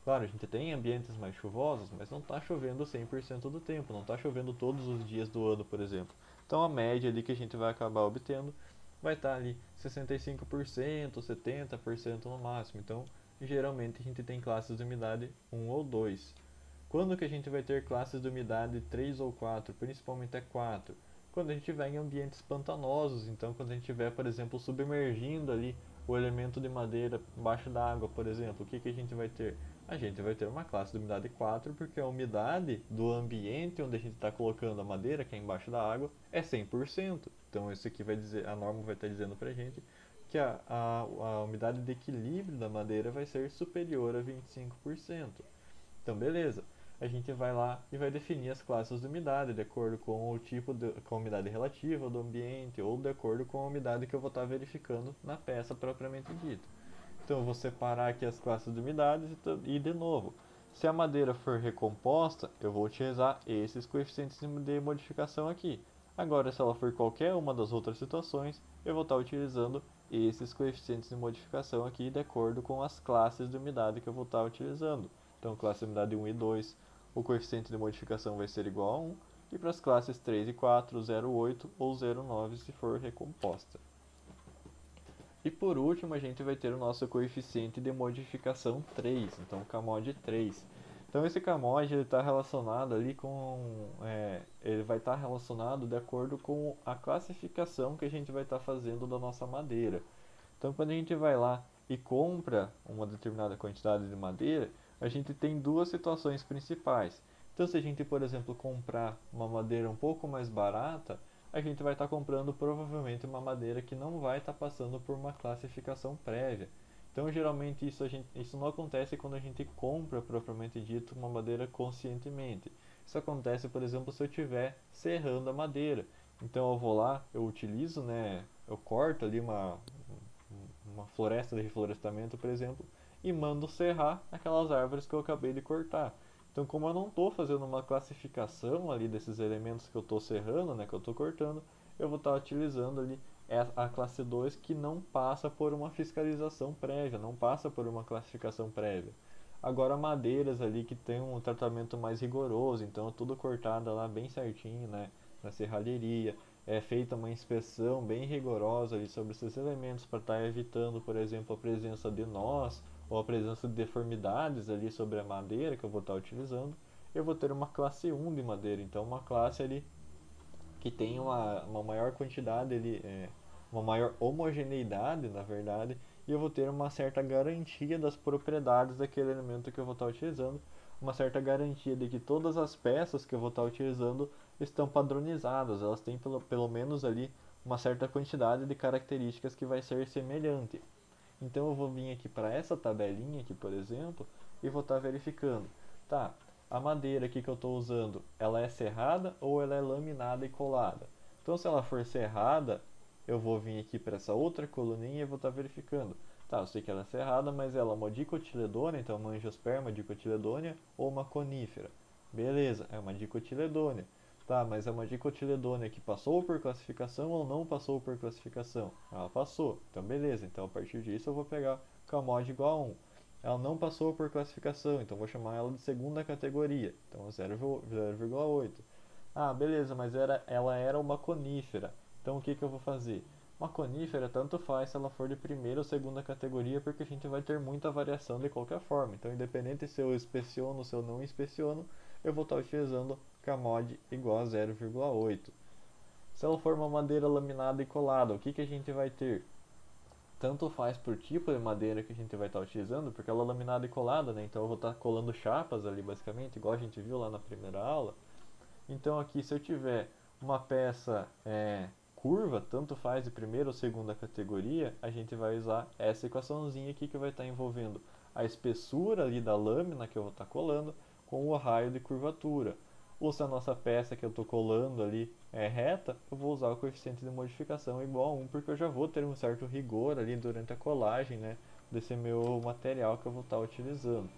Claro, a gente tem ambientes mais chuvosos, mas não está chovendo 100% do tempo, não está chovendo todos os dias do ano, por exemplo. Então a média ali que a gente vai acabar obtendo vai estar ali 65%, 70% no máximo. Então, geralmente a gente tem classes de umidade 1 ou 2. Quando que a gente vai ter classes de umidade 3 ou 4, principalmente é 4? Quando a gente estiver em ambientes pantanosos, então quando a gente estiver, por exemplo, submergindo ali o elemento de madeira embaixo da água, por exemplo, o que a gente vai ter? a gente vai ter uma classe de umidade 4, porque a umidade do ambiente onde a gente está colocando a madeira, que é embaixo da água, é 100%. Então isso aqui vai dizer, a norma vai estar dizendo para a gente que a umidade de equilíbrio da madeira vai ser superior a 25%. Então beleza, a gente vai lá e vai definir as classes de umidade de acordo com o tipo com a umidade relativa do ambiente ou de acordo com a umidade que eu vou estar verificando na peça propriamente dita. Então eu vou separar aqui as classes de umidades e de novo, se a madeira for recomposta, eu vou utilizar esses coeficientes de modificação aqui. Agora, se ela for qualquer uma das outras situações, eu vou estar utilizando esses coeficientes de modificação aqui de acordo com as classes de umidade que eu vou estar utilizando. Então, classe de umidade 1 e 2, o coeficiente de modificação vai ser igual a 1, e para as classes 3 e 4, 0,8 ou 0,9 se for recomposta. E por último, a gente vai ter o nosso coeficiente de modificação 3, então CAMOD 3. Então esse CAMOD está relacionado ali com, ele vai estar relacionado de acordo com a classificação que a gente vai estar fazendo da nossa madeira. Então quando a gente vai lá e compra uma determinada quantidade de madeira, a gente tem duas situações principais. Então se a gente, por exemplo, comprar uma madeira um pouco mais barata, a gente vai estar comprando provavelmente uma madeira que não vai estar passando por uma classificação prévia. Então, geralmente isso não acontece quando a gente compra propriamente dito uma madeira conscientemente. Isso acontece, por exemplo, se eu estiver serrando a madeira. Então, eu vou lá, eu utilizo, né, eu corto ali uma floresta de reflorestamento, por exemplo, e mando serrar aquelas árvores que eu acabei de cortar. Então, como eu não estou fazendo uma classificação ali desses elementos que eu estou serrando, né, que eu estou cortando, eu vou estar utilizando ali a classe 2 que não passa por uma fiscalização prévia, não passa por uma classificação prévia. Agora, madeiras ali que tem um tratamento mais rigoroso, então é tudo cortado lá bem certinho, né, na serralheria, é feita uma inspeção bem rigorosa ali sobre esses elementos para estar evitando, por exemplo, a presença de nós ou a presença de deformidades ali sobre a madeira que eu vou estar utilizando, eu vou ter uma classe 1 de madeira, então uma classe ali que tem uma maior quantidade ali, uma maior homogeneidade, na verdade, e eu vou ter uma certa garantia das propriedades daquele elemento que eu vou estar utilizando, uma certa garantia de que todas as peças que eu vou estar utilizando estão padronizadas, elas têm pelo menos ali uma certa quantidade de características que vai ser semelhante. Então eu vou vir aqui para essa tabelinha aqui, por exemplo, e vou estar verificando. Tá, a madeira aqui que eu estou usando, ela é serrada ou ela é laminada e colada? Então se ela for serrada, eu vou vir aqui para essa outra coluninha e vou estar verificando. Tá, eu sei que ela é serrada, mas ela é uma dicotiledônia, então uma angiosperma dicotiledônia ou uma conífera. Beleza, é uma dicotiledônia. Tá, mas é uma dicotiledônia que passou por classificação ou não passou por classificação? Ela passou. Então beleza, então a partir disso eu vou pegar CAMOD igual a 1. Ela não passou por classificação, então vou chamar ela de segunda categoria. Então 0,8. Ah, beleza, mas ela era uma conífera. Então o que eu vou fazer? Uma conífera tanto faz se ela for de primeira ou segunda categoria, porque a gente vai ter muita variação de qualquer forma. Então, independente se eu inspeciono ou se eu não inspeciono, eu vou estar utilizando CAMOD igual a 0,8. Se ela for uma madeira laminada e colada, o que a gente vai ter? Tanto faz por tipo de madeira que a gente vai estar utilizando, porque ela é laminada e colada, né? Então eu vou estar colando chapas ali basicamente, igual a gente viu lá na primeira aula. Então aqui se eu tiver uma peça curva, tanto faz de primeira ou segunda categoria, a gente vai usar essa equaçãozinha aqui que vai estar envolvendo a espessura ali da lâmina que eu vou estar colando com o raio de curvatura. Ou se a nossa peça que eu estou colando ali é reta, eu vou usar o coeficiente de modificação igual a 1, porque eu já vou ter um certo rigor ali durante a colagem, né, desse meu material que eu vou estar utilizando.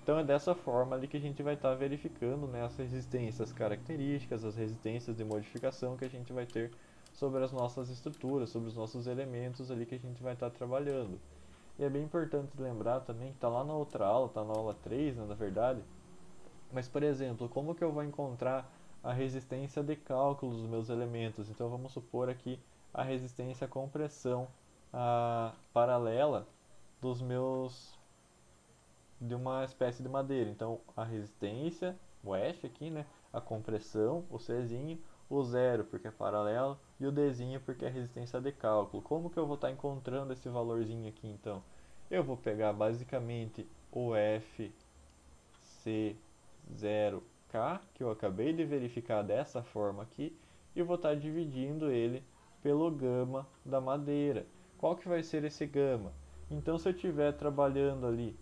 Então é dessa forma ali que a gente vai estar verificando, né, as resistências características, as resistências de modificação que a gente vai ter sobre as nossas estruturas, sobre os nossos elementos ali que a gente vai estar trabalhando. E é bem importante lembrar também que está lá na outra aula, está na aula 3, né, na verdade. Mas, por exemplo, como que eu vou encontrar a resistência de cálculo dos meus elementos? Então vamos supor aqui a resistência à compressão paralela dos meus de uma espécie de madeira. Então, a resistência, o F aqui, né? A compressão, o Czinho, o zero porque é paralelo e o Dzinho porque é resistência de cálculo. Como que eu vou estar encontrando esse valorzinho aqui então? Eu vou pegar basicamente o F C0K, que eu acabei de verificar dessa forma aqui, e vou estar dividindo ele pelo gama da madeira. Qual que vai ser esse gama? Então, se eu estiver trabalhando ali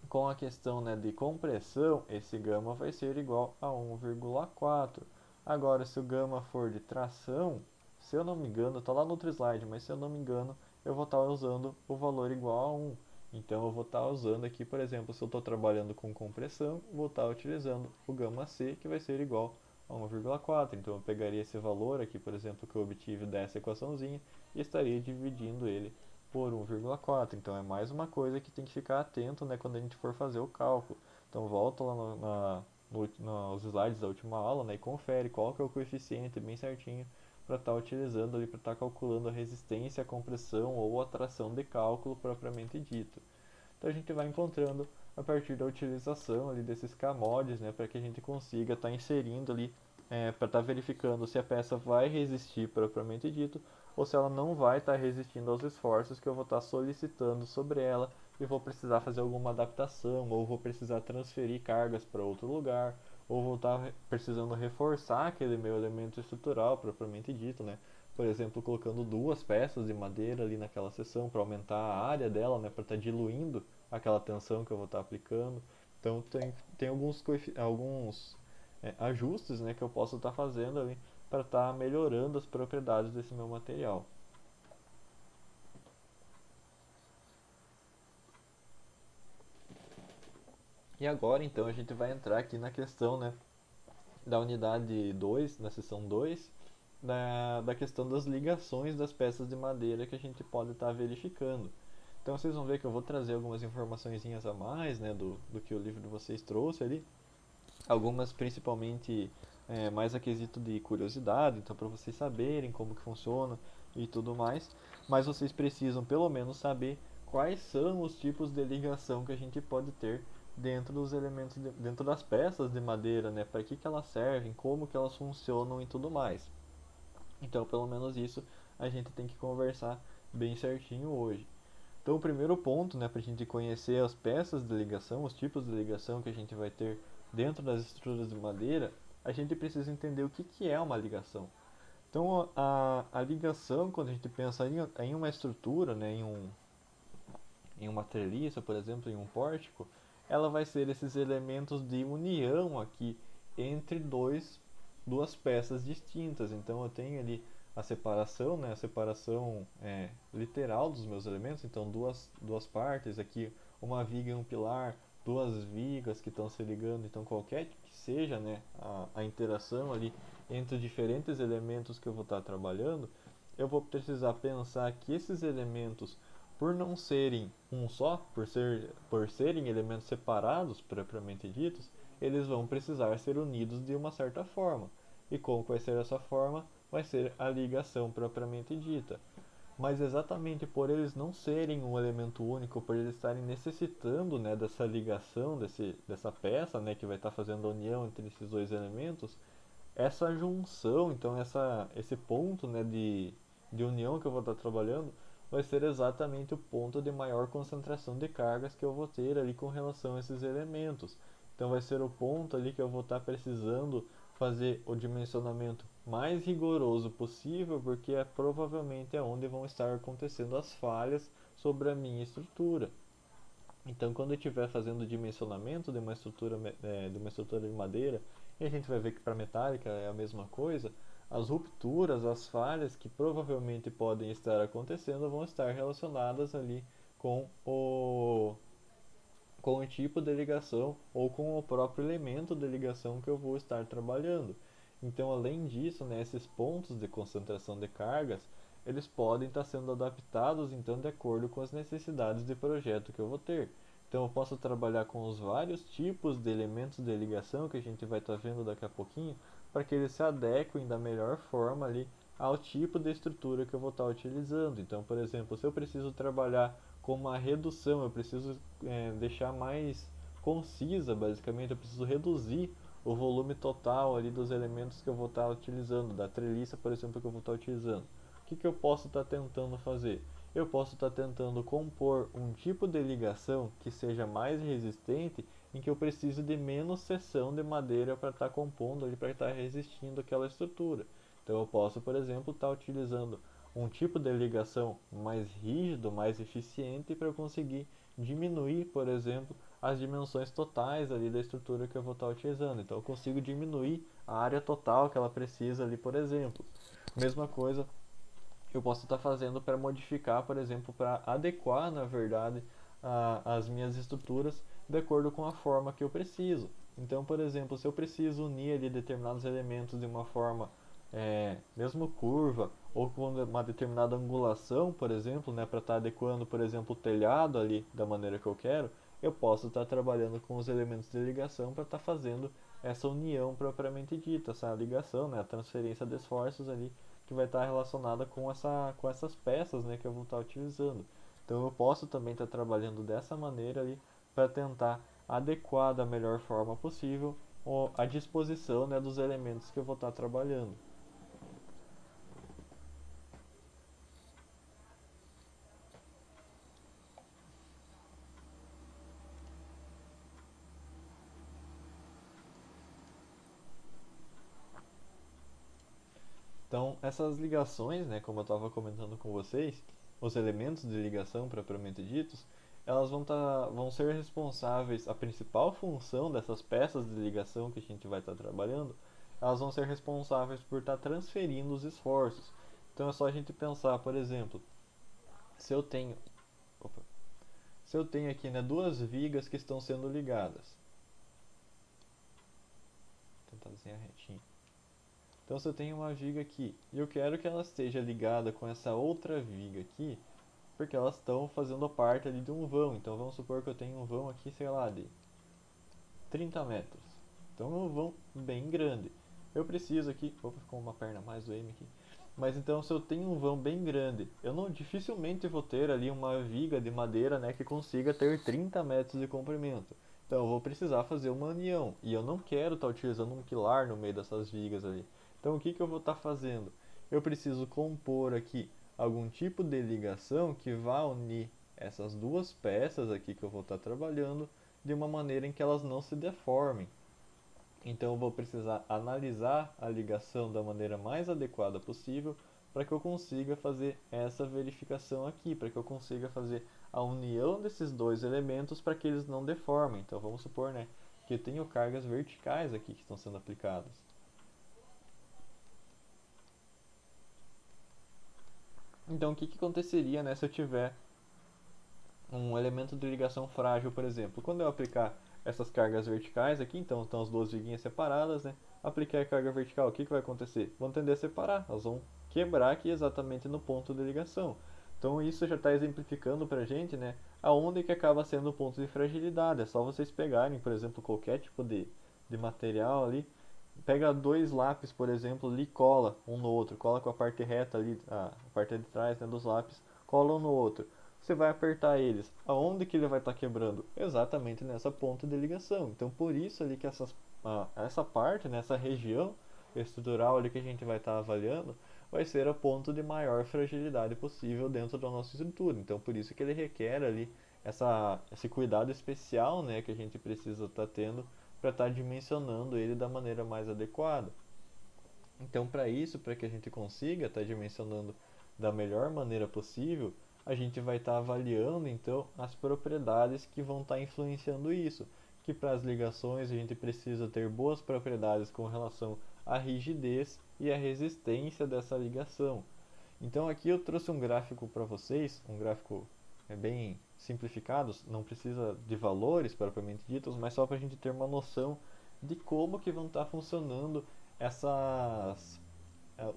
com a questão, né, de compressão, esse gama vai ser igual a 1,4. Agora, se o gama for de tração, se eu não me engano, está lá no outro slide, mas se eu não me engano, eu vou estar usando o valor igual a 1. Então, eu vou estar usando aqui, por exemplo, se eu estou trabalhando com compressão, vou estar utilizando o gama C, que vai ser igual a 1,4. Então, eu pegaria esse valor aqui, por exemplo, que eu obtive dessa equaçãozinha, e estaria dividindo ele por 1,4. Então é mais uma coisa que tem que ficar atento, né, quando a gente for fazer o cálculo. Então volta lá nos slides da última aula, né, e confere qual que é o coeficiente bem certinho para estar utilizando ali, para estar calculando a resistência, a compressão ou a tração de cálculo propriamente dito. Então a gente vai encontrando a partir da utilização ali desses K-mods, né, para que a gente consiga estar inserindo ali, para estar verificando se a peça vai resistir propriamente dito ou se ela não vai estar resistindo aos esforços que eu vou estar solicitando sobre ela e vou precisar fazer alguma adaptação ou vou precisar transferir cargas para outro lugar ou vou estar precisando reforçar aquele meu elemento estrutural propriamente dito, né? Por exemplo, colocando duas peças de madeira ali naquela seção para aumentar a área dela, né, para estar diluindo aquela tensão que eu vou estar aplicando. Então tem alguns ajustes, né, que eu posso estar fazendo ali para estar melhorando as propriedades desse meu material. E agora então a gente vai entrar aqui na questão, né, da unidade 2, na seção 2, da questão das ligações das peças de madeira que a gente pode estar verificando. Então vocês vão ver que eu vou trazer algumas informaçõezinhas a mais, né, do que o livro de vocês trouxe ali. Algumas principalmente mais a quesito de curiosidade, então para vocês saberem como que funciona e tudo mais. Mas vocês precisam pelo menos saber quais são os tipos de ligação que a gente pode ter dentro dos elementos, dentro das peças de madeira, né? Para que elas servem, como que elas funcionam e tudo mais. Então, pelo menos isso a gente tem que conversar bem certinho hoje. Então, o primeiro ponto, né, para a gente conhecer as peças de ligação, os tipos de ligação que a gente vai ter dentro das estruturas de madeira, a gente precisa entender o que é uma ligação. Então, a ligação, quando a gente pensa em uma estrutura, né, em uma treliça, por exemplo, em um pórtico, ela vai ser esses elementos de união aqui entre duas peças distintas. Então eu tenho ali a separação, né, a separação literal dos meus elementos, então duas partes aqui, uma viga e um pilar, duas vigas que estão se ligando, então qualquer que seja, né, a interação ali entre diferentes elementos que eu vou estar trabalhando, eu vou precisar pensar que esses elementos, por não serem um só, por serem elementos separados propriamente ditos, eles vão precisar ser unidos de uma certa forma. E como vai ser essa forma? Vai ser a ligação propriamente dita. Mas exatamente por eles não serem um elemento único, por eles estarem necessitando, né, dessa ligação, dessa peça, né, que vai estar fazendo a união entre esses dois elementos, essa junção, então esse ponto, né, de união que eu vou estar trabalhando, vai ser exatamente o ponto de maior concentração de cargas que eu vou ter ali com relação a esses elementos. Então vai ser o ponto ali que eu vou estar precisando fazer o dimensionamento mais rigoroso possível, porque provavelmente é onde vão estar acontecendo as falhas sobre a minha estrutura. Então, quando eu estiver fazendo o dimensionamento de uma estrutura de madeira, e a gente vai ver que para metálica é a mesma coisa, as rupturas, as falhas que provavelmente podem estar acontecendo vão estar relacionadas ali com com o tipo de ligação ou com o próprio elemento de ligação que eu vou estar trabalhando. Então, além disso, né, esses pontos de concentração de cargas, eles podem estar sendo adaptados então de acordo com as necessidades de projeto que eu vou ter. Então, eu posso trabalhar com os vários tipos de elementos de ligação que a gente vai estar vendo daqui a pouquinho, para que eles se adequem da melhor forma ali ao tipo de estrutura que eu vou estar utilizando. Então, por exemplo, se eu preciso trabalhar com uma redução, eu preciso deixar mais concisa, basicamente, eu preciso reduzir o volume total ali dos elementos que eu vou estar utilizando, da treliça, por exemplo, que eu vou estar utilizando. O que eu posso estar tentando fazer? Eu posso estar tentando compor um tipo de ligação que seja mais resistente em que eu preciso de menos seção de madeira para estar compondo ali, para estar resistindo àquela estrutura. Então eu posso, por exemplo, estar utilizando um tipo de ligação mais rígido, mais eficiente para eu conseguir diminuir, por exemplo, as dimensões totais ali da estrutura que eu vou estar utilizando. Então eu consigo diminuir a área total que ela precisa ali, por exemplo. Mesma coisa eu posso estar fazendo para modificar, por exemplo, para adequar, na verdade, as minhas estruturas de acordo com a forma que eu preciso. Então, por exemplo, se eu preciso unir ali determinados elementos de uma forma mesmo curva ou com uma determinada angulação, por exemplo, né, para estar adequando, por exemplo, o telhado ali da maneira que eu quero, eu posso estar trabalhando com os elementos de ligação para estar fazendo essa união propriamente dita, essa ligação, né, a transferência de esforços ali que vai estar relacionada com essas peças, né, que eu vou estar utilizando. Então eu posso também estar trabalhando dessa maneira ali para tentar adequar da melhor forma possível a disposição, né, dos elementos que eu vou estar trabalhando. Então, essas ligações, né, como eu estava comentando com vocês, os elementos de ligação propriamente ditos, elas vão ser responsáveis, a principal função dessas peças de ligação que a gente vai estar trabalhando, elas vão ser responsáveis por estar transferindo os esforços. Então é só a gente pensar, por exemplo, se eu tenho, opa, se eu tenho aqui, né, duas vigas que estão sendo ligadas, vou tentar desenhar retinho. Então, se eu tenho uma viga aqui e eu quero que ela esteja ligada com essa outra viga aqui, porque elas estão fazendo parte ali de um vão. Então, vamos supor que eu tenho um vão aqui, sei lá, de 30 metros. Então, é um vão bem grande. Eu preciso aqui, opa, ficou uma perna a mais do M aqui. Mas então, se eu tenho um vão bem grande, eu não dificilmente vou ter ali uma viga de madeira, né, que consiga ter 30 metros de comprimento. Então, eu vou precisar fazer uma união. E eu não quero estar utilizando um pilar no meio dessas vigas ali. Então, o que que eu vou estar fazendo? Eu preciso compor aqui algum tipo de ligação que vá unir essas duas peças aqui que eu vou estar trabalhando de uma maneira em que elas não se deformem. Então eu vou precisar analisar a ligação da maneira mais adequada possível para que eu consiga fazer essa verificação aqui, para que eu consiga fazer a união desses dois elementos para que eles não deformem. Então vamos supor, né, que eu tenho cargas verticais aqui que estão sendo aplicadas. Então o que que aconteceria, né, se eu tiver um elemento de ligação frágil, por exemplo? Quando eu aplicar essas cargas verticais aqui, então estão as duas viguinhas separadas, né? Apliquei a carga vertical, o que que vai acontecer? Vão tender a separar, elas vão quebrar aqui exatamente no ponto de ligação. Então isso já está exemplificando para a gente, né, aonde que acaba sendo o ponto de fragilidade. É só vocês pegarem, por exemplo, qualquer tipo de material ali, pega dois lápis, por exemplo, ali e cola um no outro, cola com a parte reta ali, a parte de trás, né, dos lápis, cola um no outro. Você vai apertar eles. Aonde que ele vai estar quebrando? Exatamente nessa ponta de ligação. Então por isso ali que essa parte, nessa região estrutural ali que a gente vai estar avaliando, vai ser a ponto de maior fragilidade possível dentro da nossa estrutura. Então por isso que ele requer ali esse cuidado especial, né, que a gente precisa estar tendo para estar dimensionando ele da maneira mais adequada. Então, para isso, para que a gente consiga estar dimensionando da melhor maneira possível, a gente vai estar avaliando então as propriedades que vão estar influenciando isso. Que para as ligações a gente precisa ter boas propriedades com relação à rigidez e à resistência dessa ligação. Então aqui eu trouxe um gráfico para vocês, um gráfico bem simplificado, não precisa de valores propriamente ditos, mas só para a gente ter uma noção de como que vão estar funcionando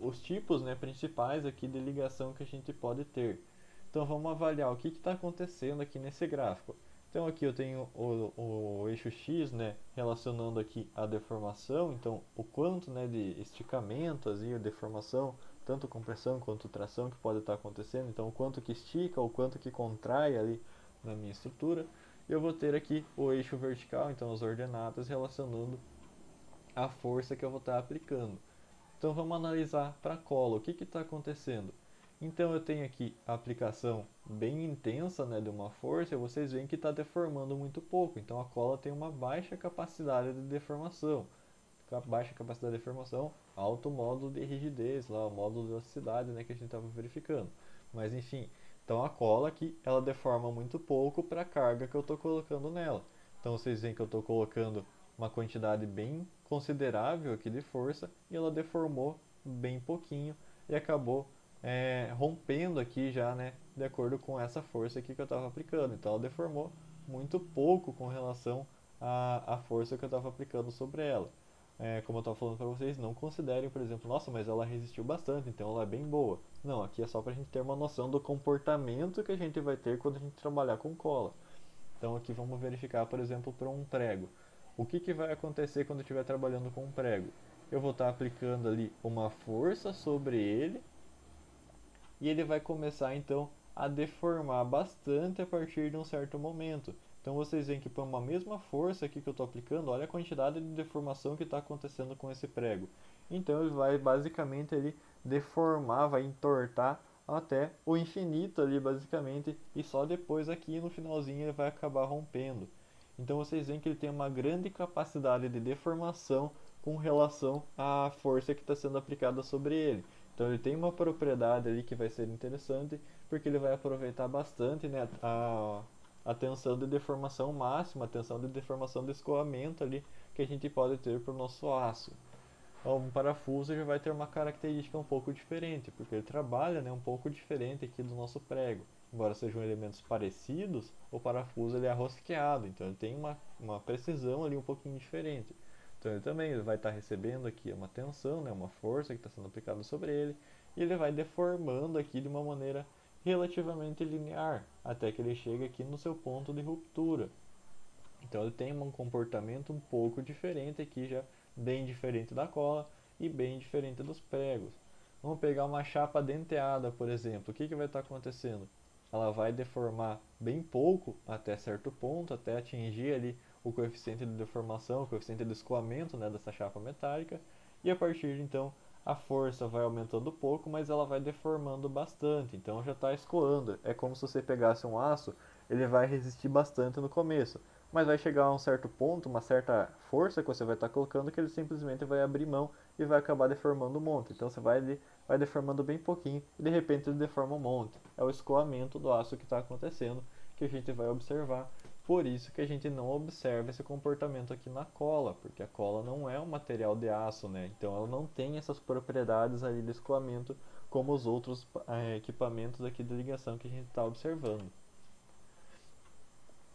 os tipos, né, principais aqui de ligação que a gente pode ter. Então vamos avaliar o que está acontecendo aqui nesse gráfico. Então aqui eu tenho o eixo X, né, relacionando aqui a deformação, então o quanto, né, de esticamento, assim, a deformação, tanto compressão quanto tração que pode estar acontecendo, então o quanto que estica, o quanto que contrai ali na minha estrutura. E eu vou ter aqui o eixo vertical, então as ordenadas relacionando a força que eu vou estar aplicando. Então vamos analisar para cola, o que está acontecendo? Então eu tenho aqui a aplicação bem intensa, né, de uma força, e vocês veem que está deformando muito pouco. Então a cola tem uma baixa capacidade de deformação. Baixa capacidade de deformação, alto módulo de rigidez, lá, o módulo de elasticidade, né, que a gente estava verificando. Mas enfim, então a cola aqui, ela deforma muito pouco para a carga que eu estou colocando nela. Então vocês veem que eu estou colocando uma quantidade bem considerável aqui de força e ela deformou bem pouquinho e acabou rompendo aqui já, né, de acordo com essa força aqui que eu estava aplicando. Então ela deformou muito pouco com relação à força que eu estava aplicando sobre ela. Como eu estava falando para vocês, não considerem, por exemplo, nossa, mas ela resistiu bastante, então ela é bem boa. Não, aqui é só para a gente ter uma noção do comportamento que a gente vai ter quando a gente trabalhar com cola. Então aqui vamos verificar, por exemplo, para um prego. O que vai acontecer quando eu estiver trabalhando com um prego? Eu vou estar aplicando ali uma força sobre ele e ele vai começar então a deformar bastante a partir de um certo momento. Então vocês veem que por uma mesma força aqui que eu estou aplicando, olha a quantidade de deformação que está acontecendo com esse prego. Então ele vai basicamente ele deformar, vai entortar até o infinito ali basicamente, e só depois aqui no finalzinho ele vai acabar rompendo. Então vocês veem que ele tem uma grande capacidade de deformação com relação à força que está sendo aplicada sobre ele. Então ele tem uma propriedade ali que vai ser interessante, porque ele vai aproveitar bastante, né, a tensão de deformação máxima, a tensão de deformação de escoamento ali que a gente pode ter para o nosso aço. Um parafuso já vai ter uma característica um pouco diferente, porque ele trabalha, né, um pouco diferente aqui do nosso prego. Embora sejam elementos parecidos, o parafuso ele é rosqueado, então ele tem uma precisão ali um pouquinho diferente. Então ele também vai estar recebendo aqui uma tensão, né, uma força que está sendo aplicada sobre ele, e ele vai deformando aqui de uma maneira relativamente linear, até que ele chegue aqui no seu ponto de ruptura. Então ele tem um comportamento um pouco diferente aqui, já bem diferente da cola e bem diferente dos pregos. Vamos pegar uma chapa denteada, por exemplo. O que vai estar acontecendo? Ela vai deformar bem pouco até certo ponto, até atingir ali o coeficiente de deformação, o coeficiente de escoamento, né, dessa chapa metálica. E a partir de então a força vai aumentando pouco, mas ela vai deformando bastante. Então já está escoando. É como se você pegasse um aço, ele vai resistir bastante no começo, mas vai chegar a um certo ponto, uma certa força que você vai estar colocando, que ele simplesmente vai abrir mão e vai acabar deformando um monte. Então você vai deformando bem pouquinho e de repente ele deforma um monte. É o escoamento do aço que está acontecendo, que a gente vai observar. Por isso que a gente não observa esse comportamento aqui na cola, porque a cola não é um material de aço, né? Então ela não tem essas propriedades ali de escoamento como os outros equipamentos aqui de ligação que a gente está observando.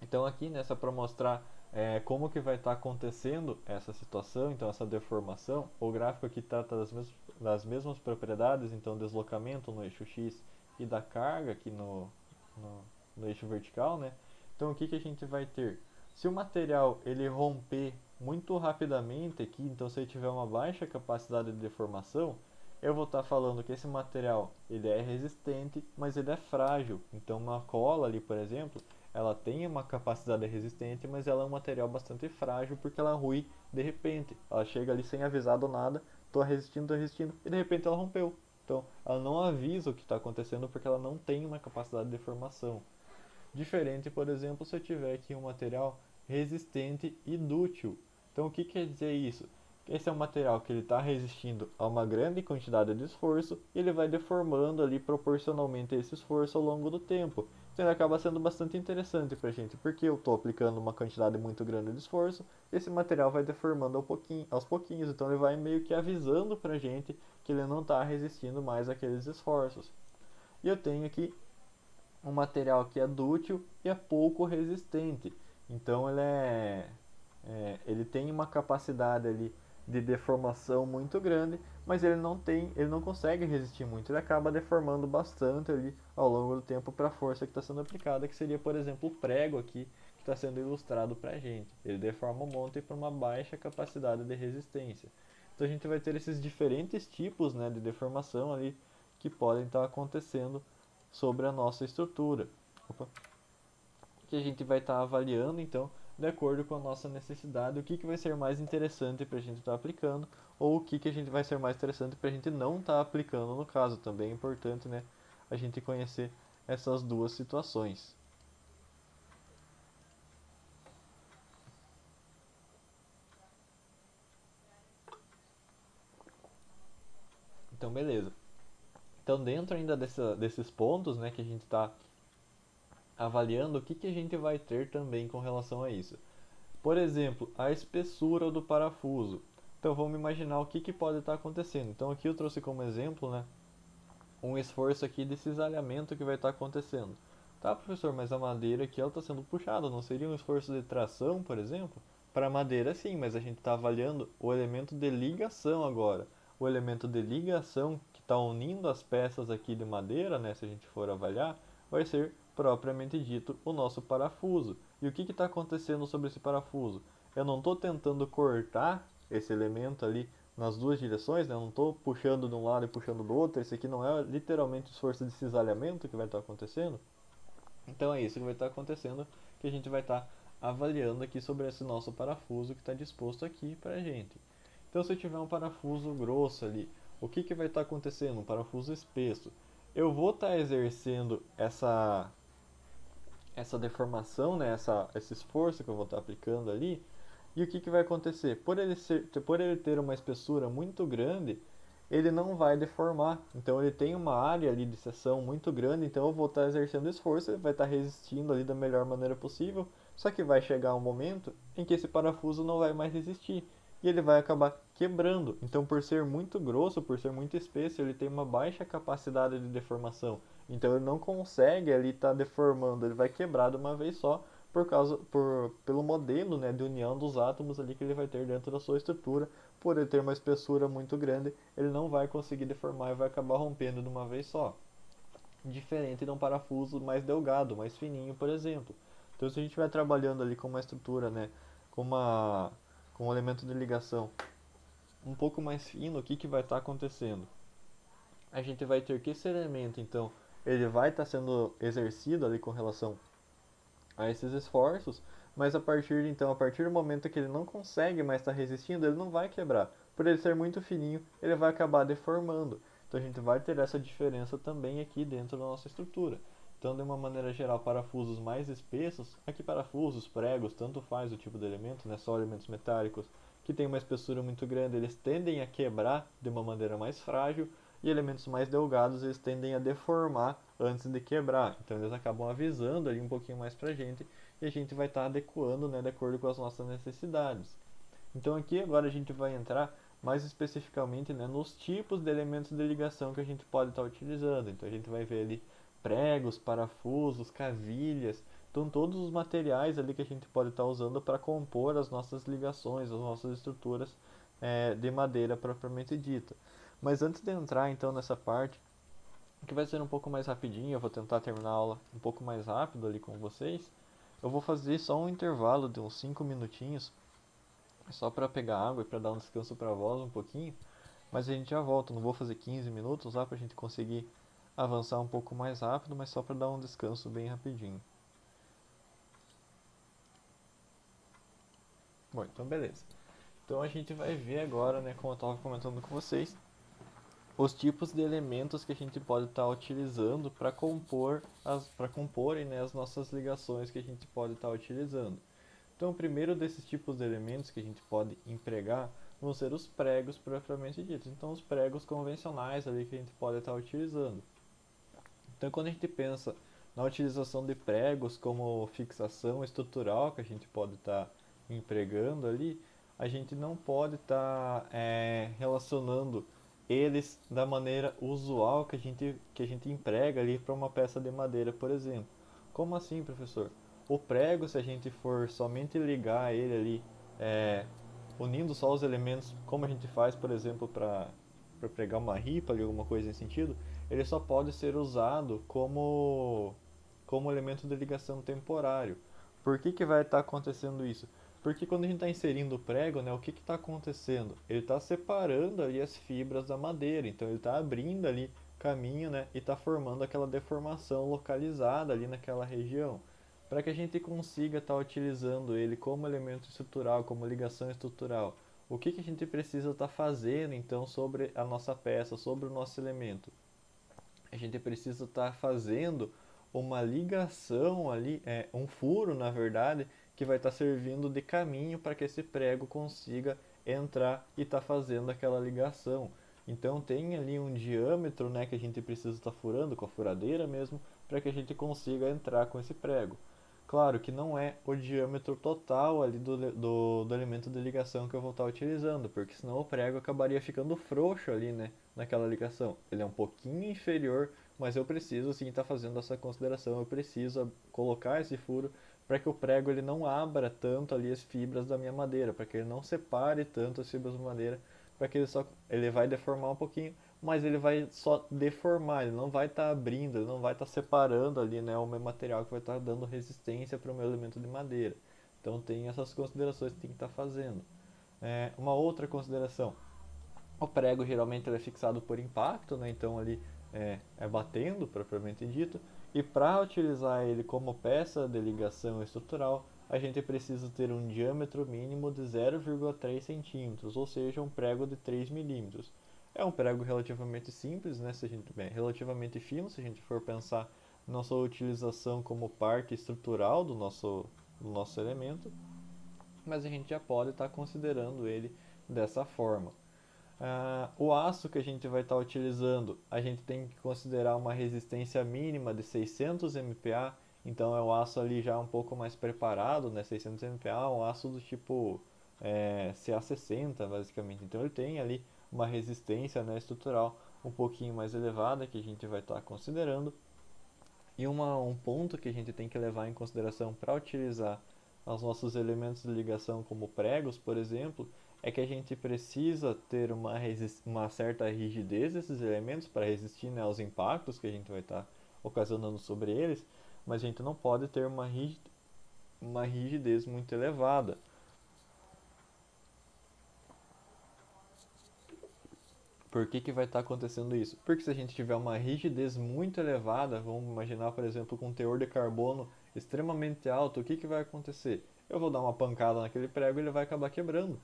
Então aqui nessa para mostrar como que vai estar acontecendo essa situação, então essa deformação, o gráfico aqui trata das mesmas propriedades, então deslocamento no eixo X e da carga aqui no eixo vertical, né? Então o que a gente vai ter? Se o material ele romper muito rapidamente aqui, então se ele tiver uma baixa capacidade de deformação, eu vou estar falando que esse material ele é resistente, mas ele é frágil. Então uma cola ali, por exemplo, ela tem uma capacidade resistente, mas ela é um material bastante frágil porque ela rui de repente. Ela chega ali sem avisar do nada, tô resistindo, e de repente ela rompeu. Então ela não avisa o que está acontecendo porque ela não tem uma capacidade de deformação. Diferente, por exemplo, se eu tiver aqui um material resistente e dútil. Então o que quer dizer isso? Esse é um material que ele está resistindo a uma grande quantidade de esforço e ele vai deformando ali proporcionalmente a esse esforço ao longo do tempo. Então ele acaba sendo bastante interessante para a gente, porque eu estou aplicando uma quantidade muito grande de esforço, esse material vai deformando aos pouquinhos, então ele vai meio que avisando para a gente que ele não está resistindo mais àqueles esforços. E eu tenho aqui um material que é dútil e é pouco resistente. Então ele tem uma capacidade ali de deformação muito grande, mas ele não consegue resistir muito. Ele acaba deformando bastante ali ao longo do tempo para a força que está sendo aplicada, que seria, por exemplo, o prego aqui que está sendo ilustrado para a gente. Ele deforma um monte para uma baixa capacidade de resistência. Então a gente vai ter esses diferentes tipos, né, de deformação ali que podem estar acontecendo sobre a nossa estrutura. Que a gente vai estar avaliando então de acordo com a nossa necessidade, o que vai ser mais interessante para a gente estar aplicando ou o que a gente vai ser mais interessante para a gente não estar aplicando no caso. Também é importante, né, a gente conhecer essas duas situações. Então, beleza. Então, dentro ainda desses pontos, né, que a gente está avaliando, o que a gente vai ter também com relação a isso? Por exemplo, a espessura do parafuso. Então, vamos imaginar o que pode estar acontecendo. Então, aqui eu trouxe como exemplo, né, um esforço aqui de cisalhamento que vai estar acontecendo. Tá, professor, mas a madeira aqui ela está sendo puxada, não seria um esforço de tração, por exemplo? Para a madeira, sim, mas a gente está avaliando o elemento de ligação agora. O elemento de ligação que está unindo as peças aqui de madeira, né, se a gente for avaliar, vai ser propriamente dito o nosso parafuso. E o que está acontecendo sobre esse parafuso? Eu não estou tentando cortar esse elemento ali nas duas direções, né? Eu não estou puxando de um lado e puxando do outro. Esse aqui não é literalmente o esforço de cisalhamento que vai estar acontecendo. Então é isso que vai estar acontecendo, que a gente vai estar avaliando aqui sobre esse nosso parafuso que está disposto aqui para a gente. Então se eu tiver um parafuso grosso ali, o que vai estar acontecendo? Um parafuso espesso. Eu vou estar exercendo essa deformação, né? Esse esforço que eu vou estar aplicando ali. E o que vai acontecer? Por ele ter uma espessura muito grande, ele não vai deformar. Então ele tem uma área ali de seção muito grande, então eu vou estar exercendo esforço, ele vai estar resistindo ali da melhor maneira possível. Só que vai chegar um momento em que esse parafuso não vai mais resistir e ele vai acabar quebrando. Então, por ser muito grosso, por ser muito espesso, ele tem uma baixa capacidade de deformação. Então, ele não consegue ali estar deformando, ele vai quebrar de uma vez só pelo modelo, né, de união dos átomos ali que ele vai ter dentro da sua estrutura. Por ele ter uma espessura muito grande, ele não vai conseguir deformar e vai acabar rompendo de uma vez só. Diferente de um parafuso mais delgado, mais fininho, por exemplo. Então, se a gente estiver trabalhando ali com uma estrutura, né, com uma com um elemento de ligação um pouco mais fino, o que vai estar acontecendo? A gente vai ter que esse elemento, então, ele vai estar sendo exercido ali com relação a esses esforços, mas a partir do momento que ele não consegue mais estar resistindo, ele não vai quebrar. Por ele ser muito fininho, ele vai acabar deformando. Então a gente vai ter essa diferença também aqui dentro da nossa estrutura. Então, de uma maneira geral, parafusos mais espessos, aqui parafusos, pregos, tanto faz o tipo de elemento, né, só elementos metálicos, que tem uma espessura muito grande, eles tendem a quebrar de uma maneira mais frágil, e elementos mais delgados eles tendem a deformar antes de quebrar. Então eles acabam avisando ali um pouquinho mais pra gente e a gente vai estar adequando, né, de acordo com as nossas necessidades. Então aqui agora a gente vai entrar mais especificamente, né, nos tipos de elementos de ligação que a gente pode estar utilizando. Então a gente vai ver ali pregos, parafusos, cavilhas, então todos os materiais ali que a gente pode estar usando para compor as nossas ligações, as nossas estruturas de madeira propriamente dita. Mas antes de entrar então nessa parte, que vai ser um pouco mais rapidinho, eu vou tentar terminar a aula um pouco mais rápido ali com vocês. Eu vou fazer só um intervalo de uns 5 minutinhos, só para pegar água e para dar um descanso para a voz um pouquinho, mas a gente já volta. Não vou fazer 15 minutos lá para a gente conseguir avançar um pouco mais rápido, mas só para dar um descanso bem rapidinho. Bom, então beleza. Então a gente vai ver agora, né, como eu estava comentando com vocês, os tipos de elementos que a gente pode estar utilizando para comporem, né, as nossas ligações que a gente pode estar utilizando. Então, o primeiro desses tipos de elementos que a gente pode empregar vão ser os pregos propriamente ditos. Então, os pregos convencionais ali que a gente pode estar utilizando. Então, quando a gente pensa na utilização de pregos como fixação estrutural que a gente pode estar empregando ali, a gente não pode estar relacionando eles da maneira usual que a gente emprega ali para uma peça de madeira, por exemplo. Como assim, professor? O prego, se a gente for somente ligar ele ali, é, unindo só os elementos, como a gente faz, por exemplo, para pregar uma ripa ali, alguma coisa nesse sentido, ele só pode ser usado como elemento de ligação temporário. Por que vai estar acontecendo isso? Porque quando a gente está inserindo o prego, né, o que está acontecendo? Ele está separando ali as fibras da madeira, então ele está abrindo ali caminho, né, e está formando aquela deformação localizada ali naquela região. Para que a gente consiga estar utilizando ele como elemento estrutural, como ligação estrutural, o que a gente precisa estar fazendo então sobre a nossa peça, sobre o nosso elemento? a gente precisa estar fazendo uma ligação ali, um furo, na verdade, que vai estar servindo de caminho para que esse prego consiga entrar e estar fazendo aquela ligação. Então tem ali um diâmetro, né, que a gente precisa estar furando com a furadeira mesmo, para que a gente consiga entrar com esse prego. Claro que não é o diâmetro total ali do elemento de ligação que eu vou estar utilizando, porque senão o prego acabaria ficando frouxo ali, né, naquela ligação. Ele é um pouquinho inferior, mas eu preciso sim estar fazendo essa consideração, eu preciso colocar esse furo para que o prego ele não abra tanto ali as fibras da minha madeira, para que ele não separe tanto as fibras da madeira, para que ele vai deformar um pouquinho, mas ele vai só deformar, ele não vai estar abrindo, ele não vai estar separando ali, né, o meu material que vai estar dando resistência para o meu elemento de madeira. Então tem essas considerações que tem que estar fazendo. Uma outra consideração, o prego geralmente ele é fixado por impacto, né, então ali é batendo, propriamente dito, e para utilizar ele como peça de ligação estrutural, a gente precisa ter um diâmetro mínimo de 0,3 centímetros, ou seja, um prego de 3 milímetros. É um prego relativamente simples, né, se a gente, relativamente fino, se a gente for pensar na sua utilização como parte estrutural do nosso elemento, mas a gente já pode estar considerando ele dessa forma. O aço que a gente vai estar utilizando, a gente tem que considerar uma resistência mínima de 600 MPa, então é um aço ali já um pouco mais preparado, né? 600 MPa, um aço do tipo CA60 basicamente, então ele tem ali uma resistência, né, estrutural um pouquinho mais elevada que a gente vai estar considerando. E um ponto que a gente tem que levar em consideração para utilizar os nossos elementos de ligação como pregos, por exemplo, é que a gente precisa ter uma certa rigidez desses elementos para resistir, né, aos impactos que a gente vai estar ocasionando sobre eles, mas a gente não pode ter uma rigidez muito elevada. Por que vai estar acontecendo isso? Porque se a gente tiver uma rigidez muito elevada, vamos imaginar, por exemplo, com um teor de carbono extremamente alto, o que vai acontecer? Eu vou dar uma pancada naquele prego e ele vai acabar quebrando.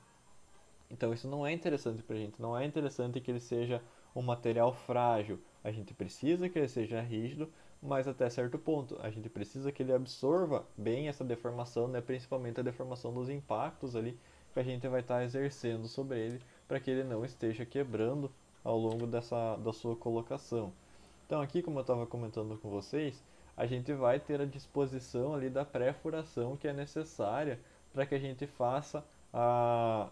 Então isso não é interessante para a gente, não é interessante que ele seja um material frágil. A gente precisa que ele seja rígido, mas até certo ponto. A gente precisa que ele absorva bem essa deformação, né? Principalmente a deformação dos impactos ali que a gente vai estar exercendo sobre ele para que ele não esteja quebrando ao longo da sua colocação. Então aqui, como eu estava comentando com vocês, a gente vai ter a disposição ali da pré-furação que é necessária para que a gente faça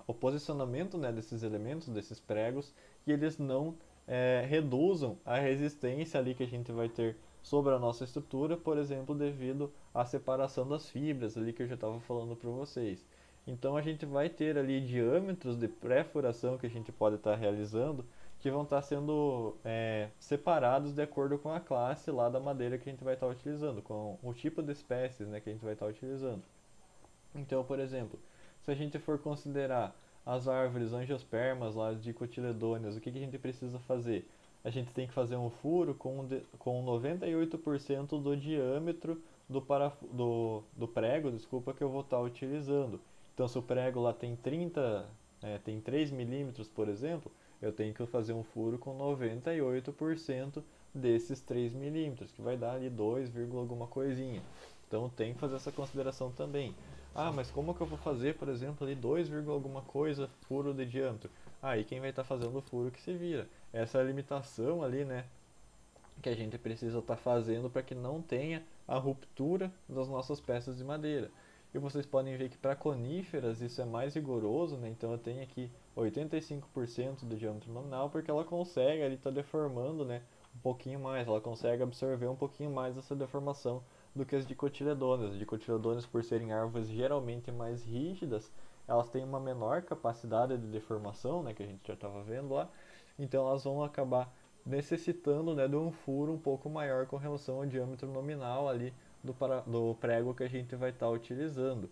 o posicionamento, né, desses elementos, desses pregos, e eles não reduzam a resistência ali que a gente vai ter sobre a nossa estrutura, por exemplo, devido à separação das fibras ali que eu já estava falando para vocês. Então a gente vai ter ali diâmetros de pré-furação que a gente pode estar realizando que vão estar sendo separados de acordo com a classe lá da madeira que a gente vai estar utilizando, com o tipo de espécies, né, que a gente vai estar utilizando. Então, por exemplo, se a gente for considerar as árvores angiospermas, lá de dicotiledôneas, o que a gente precisa fazer? A gente tem que fazer um furo com 98% do diâmetro do prego, desculpa, que eu vou estar utilizando. Então, se o prego lá tem 3 milímetros, por exemplo, eu tenho que fazer um furo com 98% desses 3 milímetros, que vai dar ali 2, alguma coisinha. Então tem que fazer essa consideração também. Mas como que eu vou fazer, por exemplo, ali 2, alguma coisa furo de diâmetro? Aí quem vai estar fazendo o furo que se vira. Essa é a limitação ali, né, que a gente precisa estar fazendo para que não tenha a ruptura das nossas peças de madeira. E vocês podem ver que para coníferas isso é mais rigoroso, né? Então eu tenho aqui 85% do diâmetro nominal porque ela consegue ali estar deformando, né, um pouquinho mais, ela consegue absorver um pouquinho mais essa deformação do que as dicotiledôneas. As dicotiledôneas, por serem árvores geralmente mais rígidas, elas têm uma menor capacidade de deformação, né, que a gente já estava vendo lá, então elas vão acabar necessitando, né, de um furo um pouco maior com relação ao diâmetro nominal ali do prego que a gente vai estar utilizando.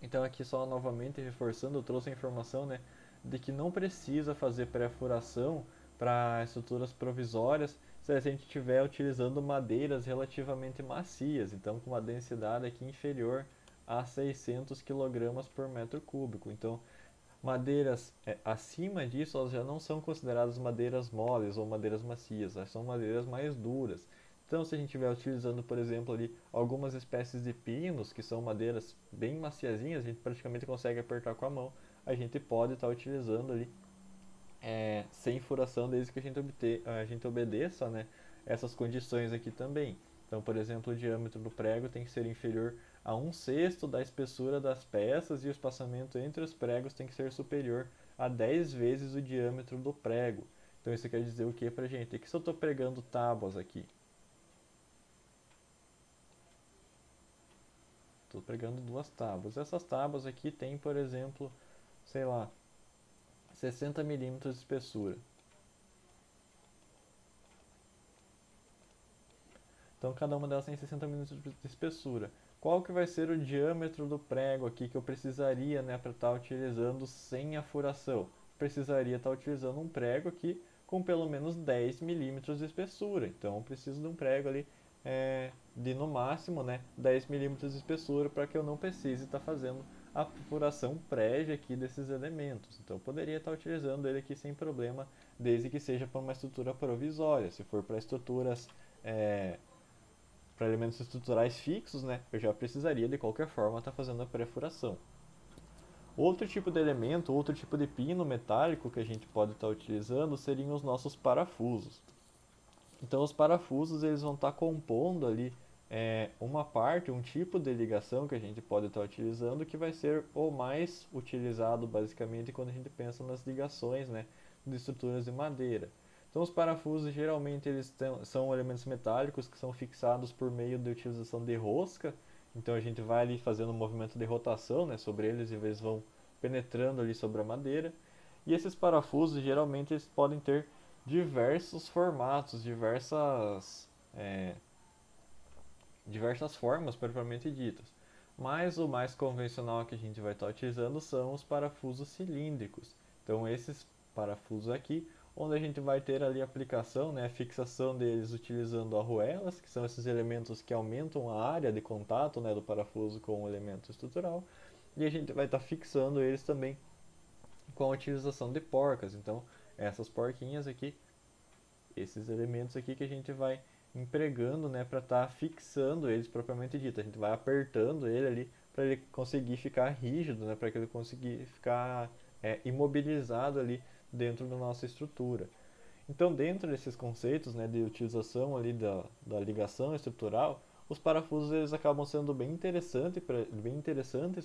Então aqui só novamente reforçando, eu trouxe a informação, né, de que não precisa fazer pré-furação para estruturas provisórias se a gente estiver utilizando madeiras relativamente macias, então com uma densidade aqui inferior a 600 kg por metro cúbico. Então Madeiras acima disso, elas já não são consideradas madeiras moles ou madeiras macias, elas são madeiras mais duras. Então, se a gente estiver utilizando, por exemplo, ali algumas espécies de pinos, que são madeiras bem maciazinhas, a gente praticamente consegue apertar com a mão, a gente pode estar utilizando ali sem furação, desde que a gente obedeça, né, essas condições aqui também. Então, por exemplo, o diâmetro do prego tem que ser inferior a 1/6 da espessura das peças e o espaçamento entre os pregos tem que ser superior a 10 vezes o diâmetro do prego. Então, isso quer dizer o que pra gente? Que se eu estou pregando tábuas aqui, estou pregando duas tábuas. Essas tábuas aqui têm, por exemplo, sei lá, 60 milímetros de espessura. Então cada uma delas tem 60 milímetros de espessura. Qual que vai ser o diâmetro do prego aqui que eu precisaria, né, para estar utilizando sem a furação? Precisaria estar utilizando um prego aqui com pelo menos 10 milímetros de espessura. Então eu preciso de um prego ali de no máximo, né, 10 milímetros de espessura para que eu não precise estar fazendo a furação prévia aqui desses elementos. Então eu poderia estar utilizando ele aqui sem problema, desde que seja para uma estrutura provisória. Se for para estruturas para elementos estruturais fixos, né, eu já precisaria de qualquer forma estar fazendo a perfuração. Outro tipo de elemento, outro tipo de pino metálico que a gente pode estar utilizando seriam os nossos parafusos. Então os parafusos eles vão estar compondo ali uma parte, um tipo de ligação que a gente pode estar utilizando que vai ser o mais utilizado basicamente quando a gente pensa nas ligações, né, de estruturas de madeira. Então os parafusos geralmente são elementos metálicos que são fixados por meio da utilização de rosca. Então a gente vai ali fazendo um movimento de rotação, né, sobre eles e eles vão penetrando ali sobre a madeira. E esses parafusos geralmente eles podem ter diversos formatos, diversas formas propriamente ditas. Mas o mais convencional que a gente vai estar utilizando são os parafusos cilíndricos. Então esses parafusos aqui, onde a gente vai ter ali a aplicação, né, a fixação deles utilizando arruelas, que são esses elementos que aumentam a área de contato, né, do parafuso com o elemento estrutural, e a gente vai estar fixando eles também com a utilização de porcas. Então essas porquinhas aqui, esses elementos aqui que a gente vai empregando, né, para estar fixando eles propriamente dito. A gente vai apertando ele ali para ele conseguir ficar rígido, né, para que ele consiga ficar imobilizado ali dentro da nossa estrutura. Então, dentro desses conceitos, né, de utilização ali da ligação estrutural, os parafusos eles acabam sendo bem interessantes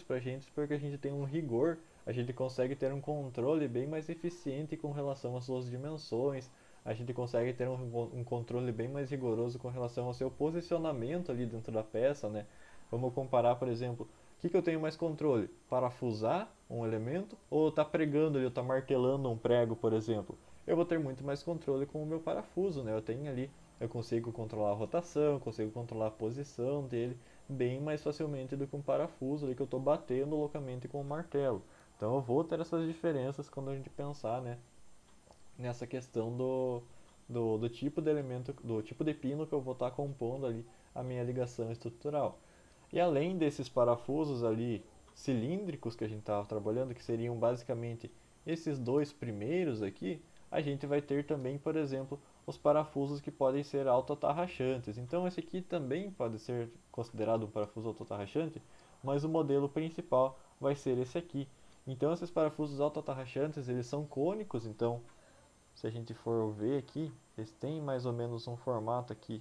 para a gente, porque a gente tem um rigor, a gente consegue ter um controle bem mais eficiente com relação às suas dimensões, a gente consegue ter um controle bem mais rigoroso com relação ao seu posicionamento ali dentro da peça, né? Vamos comparar, por exemplo, o que eu tenho mais controle? Parafusar um elemento ou estar pregando ali, ou estar martelando um prego, por exemplo? Eu vou ter muito mais controle com o meu parafuso, né? Eu consigo controlar a rotação, eu consigo controlar a posição dele bem mais facilmente do que um parafuso ali que eu estou batendo loucamente com o martelo. Então eu vou ter essas diferenças quando a gente pensar, né, nessa questão do tipo de elemento, do tipo de pino que eu vou estar compondo ali a minha ligação estrutural. E além desses parafusos ali cilíndricos que a gente estava trabalhando, que seriam basicamente esses dois primeiros aqui, a gente vai ter também, por exemplo, os parafusos que podem ser autoatarrachantes. Então esse aqui também pode ser considerado um parafuso autoatarrachante, mas o modelo principal vai ser esse aqui. Então esses parafusos autoatarrachantes, eles são cônicos, então se a gente for ver aqui, eles têm mais ou menos um formato aqui,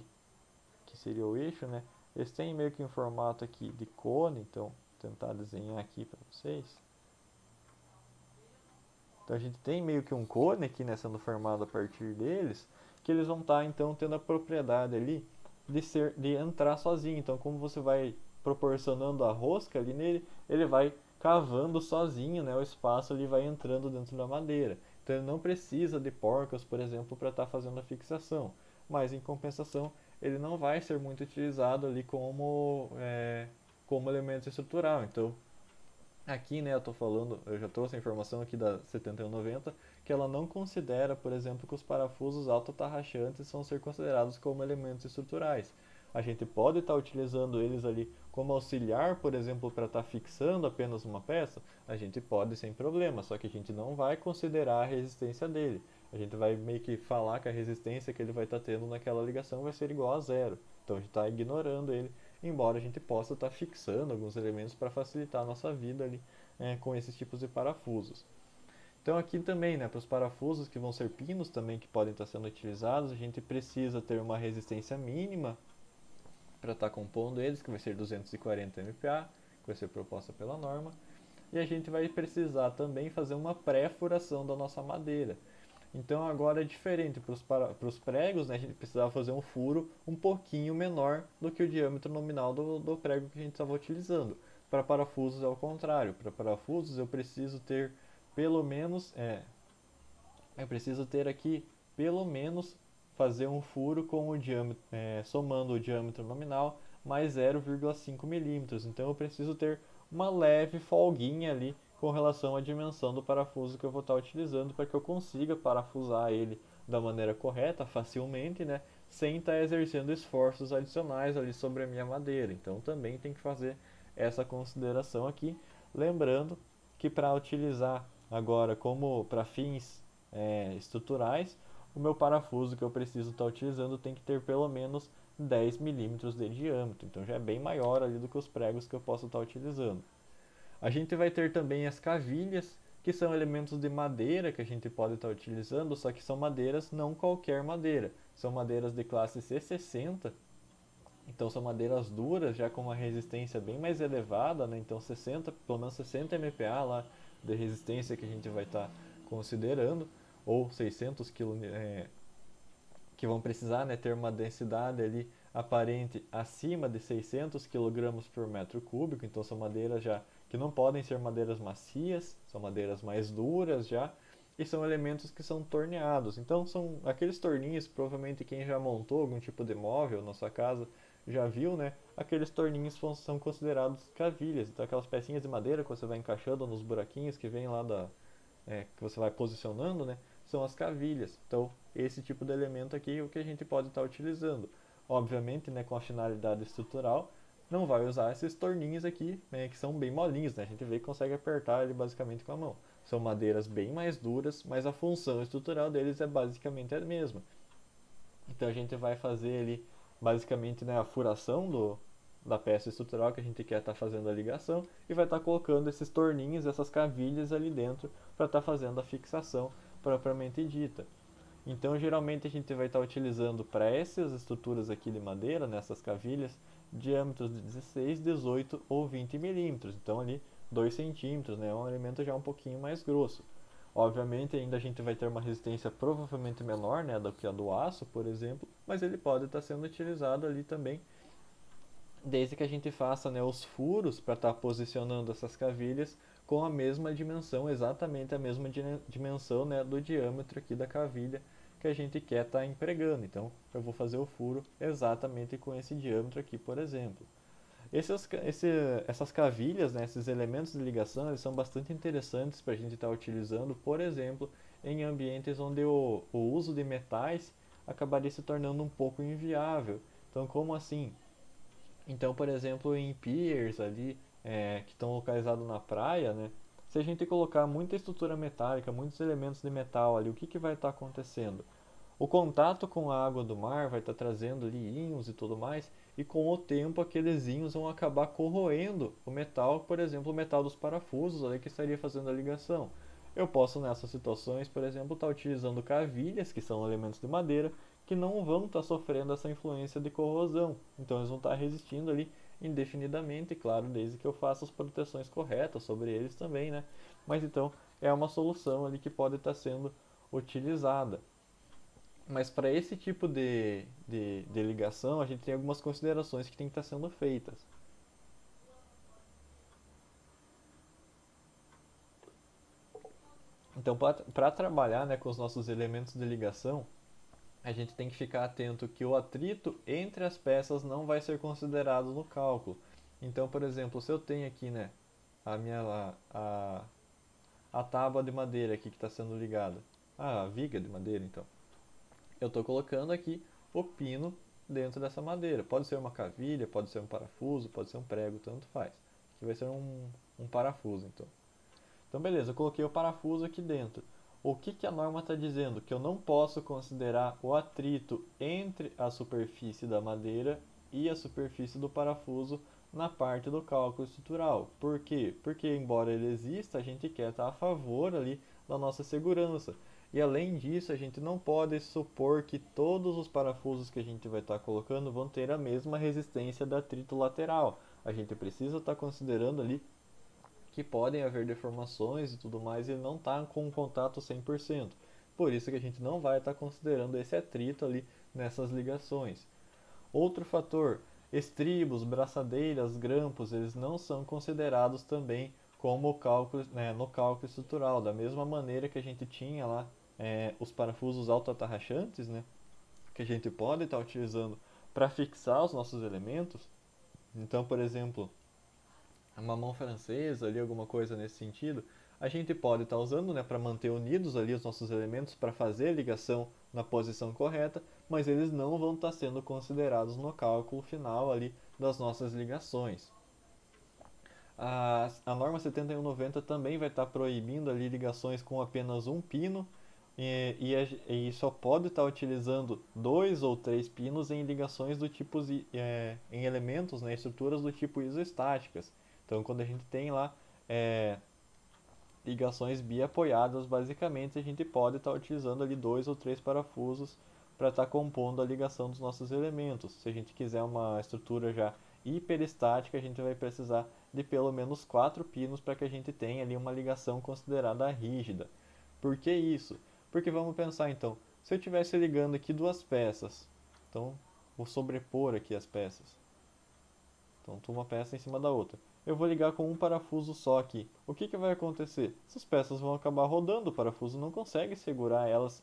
que seria o eixo, né? Eles têm meio que um formato aqui de cone, então vou tentar desenhar aqui para vocês. Então a gente tem meio que um cone aqui, né, sendo formado a partir deles, que eles vão estar então tendo a propriedade ali de entrar sozinho. Então como você vai proporcionando a rosca ali nele, ele vai cavando sozinho, né, o espaço ele vai entrando dentro da madeira. Então ele não precisa de porcas, por exemplo, para estar fazendo a fixação. Mas em compensação, ele não vai ser muito utilizado ali como elemento estrutural. Então aqui, né, eu já trouxe a informação aqui da 7190, que ela não considera, por exemplo, que os parafusos autoatarrachantes vão ser considerados como elementos estruturais. A gente pode estar utilizando eles ali como auxiliar, por exemplo, para estar fixando apenas uma peça, a gente pode sem problema, só que a gente não vai considerar a resistência dele. A gente vai meio que falar que a resistência que ele vai estar tendo naquela ligação vai ser igual a zero. Então a gente está ignorando ele, embora a gente possa estar fixando alguns elementos para facilitar a nossa vida ali com esses tipos de parafusos. Então aqui também, né, para os parafusos que vão ser pinos também que podem estar sendo utilizados, a gente precisa ter uma resistência mínima para estar compondo eles, que vai ser 240 MPa, que vai ser proposta pela norma. E a gente vai precisar também fazer uma pré-furação da nossa madeira. Então agora é diferente para os pregos, né, a gente precisava fazer um furo um pouquinho menor do que o diâmetro nominal do prego que a gente estava utilizando. Para parafusos é o contrário. Para parafusos eu preciso ter pelo menos, eu preciso ter aqui pelo menos fazer um furo com o diâmetro, somando o diâmetro nominal mais 0,5 milímetros. Então eu preciso ter uma leve folguinha ali com relação à dimensão do parafuso que eu vou estar utilizando para que eu consiga parafusar ele da maneira correta, facilmente, né, sem estar exercendo esforços adicionais ali sobre a minha madeira. Então também tem que fazer essa consideração aqui, lembrando que para utilizar agora como para fins estruturais, o meu parafuso que eu preciso estar utilizando tem que ter pelo menos 10 milímetros de diâmetro, então já é bem maior ali do que os pregos que eu posso estar utilizando. A gente vai ter também as cavilhas, que são elementos de madeira que a gente pode estar utilizando, só que são madeiras não qualquer madeira, são madeiras de classe C60, então são madeiras duras, já com uma resistência bem mais elevada, né? Então 60, pelo menos 60 MPa lá de resistência que a gente vai estar considerando, ou 600 kg, que vão precisar, né, ter uma densidade ali aparente acima de 600 kg por metro cúbico. Então são madeiras já que não podem ser madeiras macias, são madeiras mais duras já, e são elementos que são torneados. Então são aqueles torninhos, provavelmente quem já montou algum tipo de móvel na sua casa já viu, né? Aqueles torninhos são considerados cavilhas. Então aquelas pecinhas de madeira que você vai encaixando nos buraquinhos que vem lá que você vai posicionando, né? São as cavilhas. Então esse tipo de elemento aqui é o que a gente pode estar utilizando. Obviamente, né, com a finalidade estrutural, não vai usar esses torninhos aqui, né, que são bem molinhos, né? A gente vê que consegue apertar ele basicamente com a mão. São madeiras bem mais duras, mas a função estrutural deles é basicamente a mesma. Então a gente vai fazer ali basicamente, né, a furação da peça estrutural que a gente quer estar fazendo a ligação e vai estar colocando esses torninhos, essas cavilhas ali dentro para estar fazendo a fixação propriamente dita. Então geralmente a gente vai estar utilizando para essas estruturas aqui de madeira, nessas cavilhas, diâmetros de 16, 18 ou 20 milímetros. Então ali 2 centímetros, né, é um elemento já um pouquinho mais grosso. Obviamente ainda a gente vai ter uma resistência provavelmente menor, né, do que a do aço, por exemplo, mas ele pode estar sendo utilizado ali também, desde que a gente faça, né, os furos para estar posicionando essas cavilhas com a mesma dimensão, exatamente a mesma dimensão, né, do diâmetro aqui da cavilha que a gente quer estar empregando. Então eu vou fazer o furo exatamente com esse diâmetro aqui, por exemplo. Essas cavilhas, né, esses elementos de ligação, eles são bastante interessantes para a gente estar utilizando, por exemplo, em ambientes onde o uso de metais acabaria se tornando um pouco inviável. Então, como assim? Então, por exemplo, em piers ali, que estão localizados na praia, né, se a gente colocar muita estrutura metálica, muitos elementos de metal ali, o que vai estar acontecendo? O contato com a água do mar vai estar trazendo ali íons e tudo mais, e com o tempo aqueles íons vão acabar corroendo o metal, por exemplo, o metal dos parafusos ali que estaria fazendo a ligação. Eu posso nessas situações, por exemplo, estar utilizando cavilhas, que são elementos de madeira, que não vão estar sofrendo essa influência de corrosão. Então eles vão estar resistindo ali indefinidamente, claro, desde que eu faça as proteções corretas sobre eles também, né? Mas então é uma solução ali que pode estar sendo utilizada. Mas para esse tipo de ligação, a gente tem algumas considerações que tem que estar sendo feitas. Então, para trabalhar, né, com os nossos elementos de ligação, a gente tem que ficar atento que o atrito entre as peças não vai ser considerado no cálculo. Então, por exemplo, se eu tenho aqui, né, a minha a tábua de madeira aqui que está sendo ligada, a viga de madeira, então, eu estou colocando aqui o pino dentro dessa madeira. Pode ser uma cavilha, pode ser um parafuso, pode ser um prego, tanto faz. Aqui vai ser um parafuso, então. Então, beleza, eu coloquei o parafuso aqui dentro. O que, que a norma está dizendo? Que eu não posso considerar o atrito entre a superfície da madeira e a superfície do parafuso na parte do cálculo estrutural. Por quê? Porque, embora ele exista, a gente quer estar a favor ali da nossa segurança. E além disso, a gente não pode supor que todos os parafusos que a gente vai estar colocando vão ter a mesma resistência de atrito lateral. A gente precisa estar considerando ali que podem haver deformações e tudo mais, e ele não está com um contato 100%. Por isso que a gente não vai estar considerando esse atrito ali nessas ligações. Outro fator, estribos, braçadeiras, grampos, eles não são considerados também como cálculo, né, no cálculo estrutural, da mesma maneira que a gente tinha lá os parafusos autoatarrachantes, né, que a gente pode estar utilizando para fixar os nossos elementos. Então, por exemplo, uma mão francesa ali, alguma coisa nesse sentido, a gente pode estar usando, né, para manter unidos ali os nossos elementos, para fazer a ligação na posição correta, mas eles não vão estar sendo considerados no cálculo final ali das nossas ligações. A norma 7190 também vai estar proibindo ali ligações com apenas um pino e só pode estar utilizando 2 ou 3 pinos em ligações do tipo em elementos, né, estruturas do tipo isoestáticas. Então, quando a gente tem lá ligações biapoiadas, basicamente a gente pode estar utilizando ali 2 ou 3 parafusos para estar compondo a ligação dos nossos elementos. Se a gente quiser uma estrutura já hiperestática, a gente vai precisar de pelo menos 4 pinos para que a gente tenha ali uma ligação considerada rígida. Por que isso? Porque vamos pensar então, se eu estivesse ligando aqui 2 peças, então vou sobrepor aqui as peças. Então, uma peça em cima da outra. Eu vou ligar com um parafuso só aqui. O que, que vai acontecer? Essas peças vão acabar rodando, o parafuso não consegue segurar elas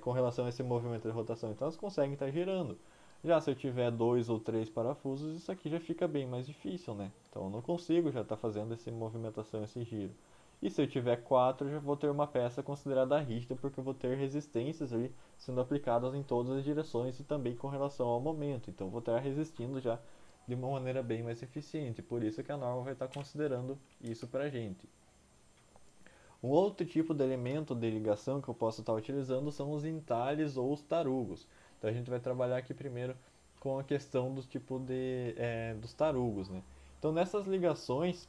com relação a esse movimento de rotação, então elas conseguem estar girando. Já se eu tiver 2 ou 3 parafusos, isso aqui já fica bem mais difícil, né? Então eu não consigo já estar fazendo essa movimentação, esse giro. E se eu tiver 4, eu já vou ter uma peça considerada rígida, porque eu vou ter resistências ali sendo aplicadas em todas as direções e também com relação ao momento. Então eu vou estar resistindo já de uma maneira bem mais eficiente. Por isso que a norma vai estar considerando isso para a gente. Um outro tipo de elemento de ligação que eu posso estar utilizando são os entalhes ou os tarugos. Então a gente vai trabalhar aqui primeiro com a questão do tipo dos tarugos, né? Então nessas ligações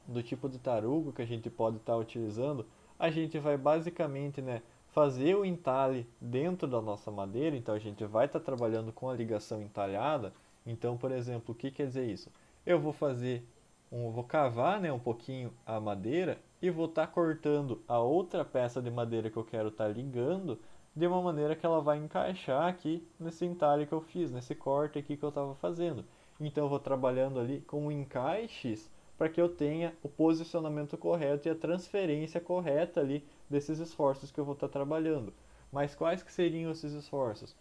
do tipo de tarugo que a gente pode estar utilizando, a gente vai basicamente, né, fazer o entalhe dentro da nossa madeira. Então a gente vai estar trabalhando com a ligação entalhada. Então, por exemplo, o que quer dizer isso? Eu vou cavar, né, um pouquinho a madeira e vou estar cortando a outra peça de madeira que eu quero estar ligando de uma maneira que ela vai encaixar aqui nesse entalhe que eu fiz, nesse corte aqui que eu estava fazendo. Então eu vou trabalhando ali com encaixes para que eu tenha o posicionamento correto e a transferência correta ali desses esforços que eu vou estar trabalhando. Mas quais que seriam esses esforços?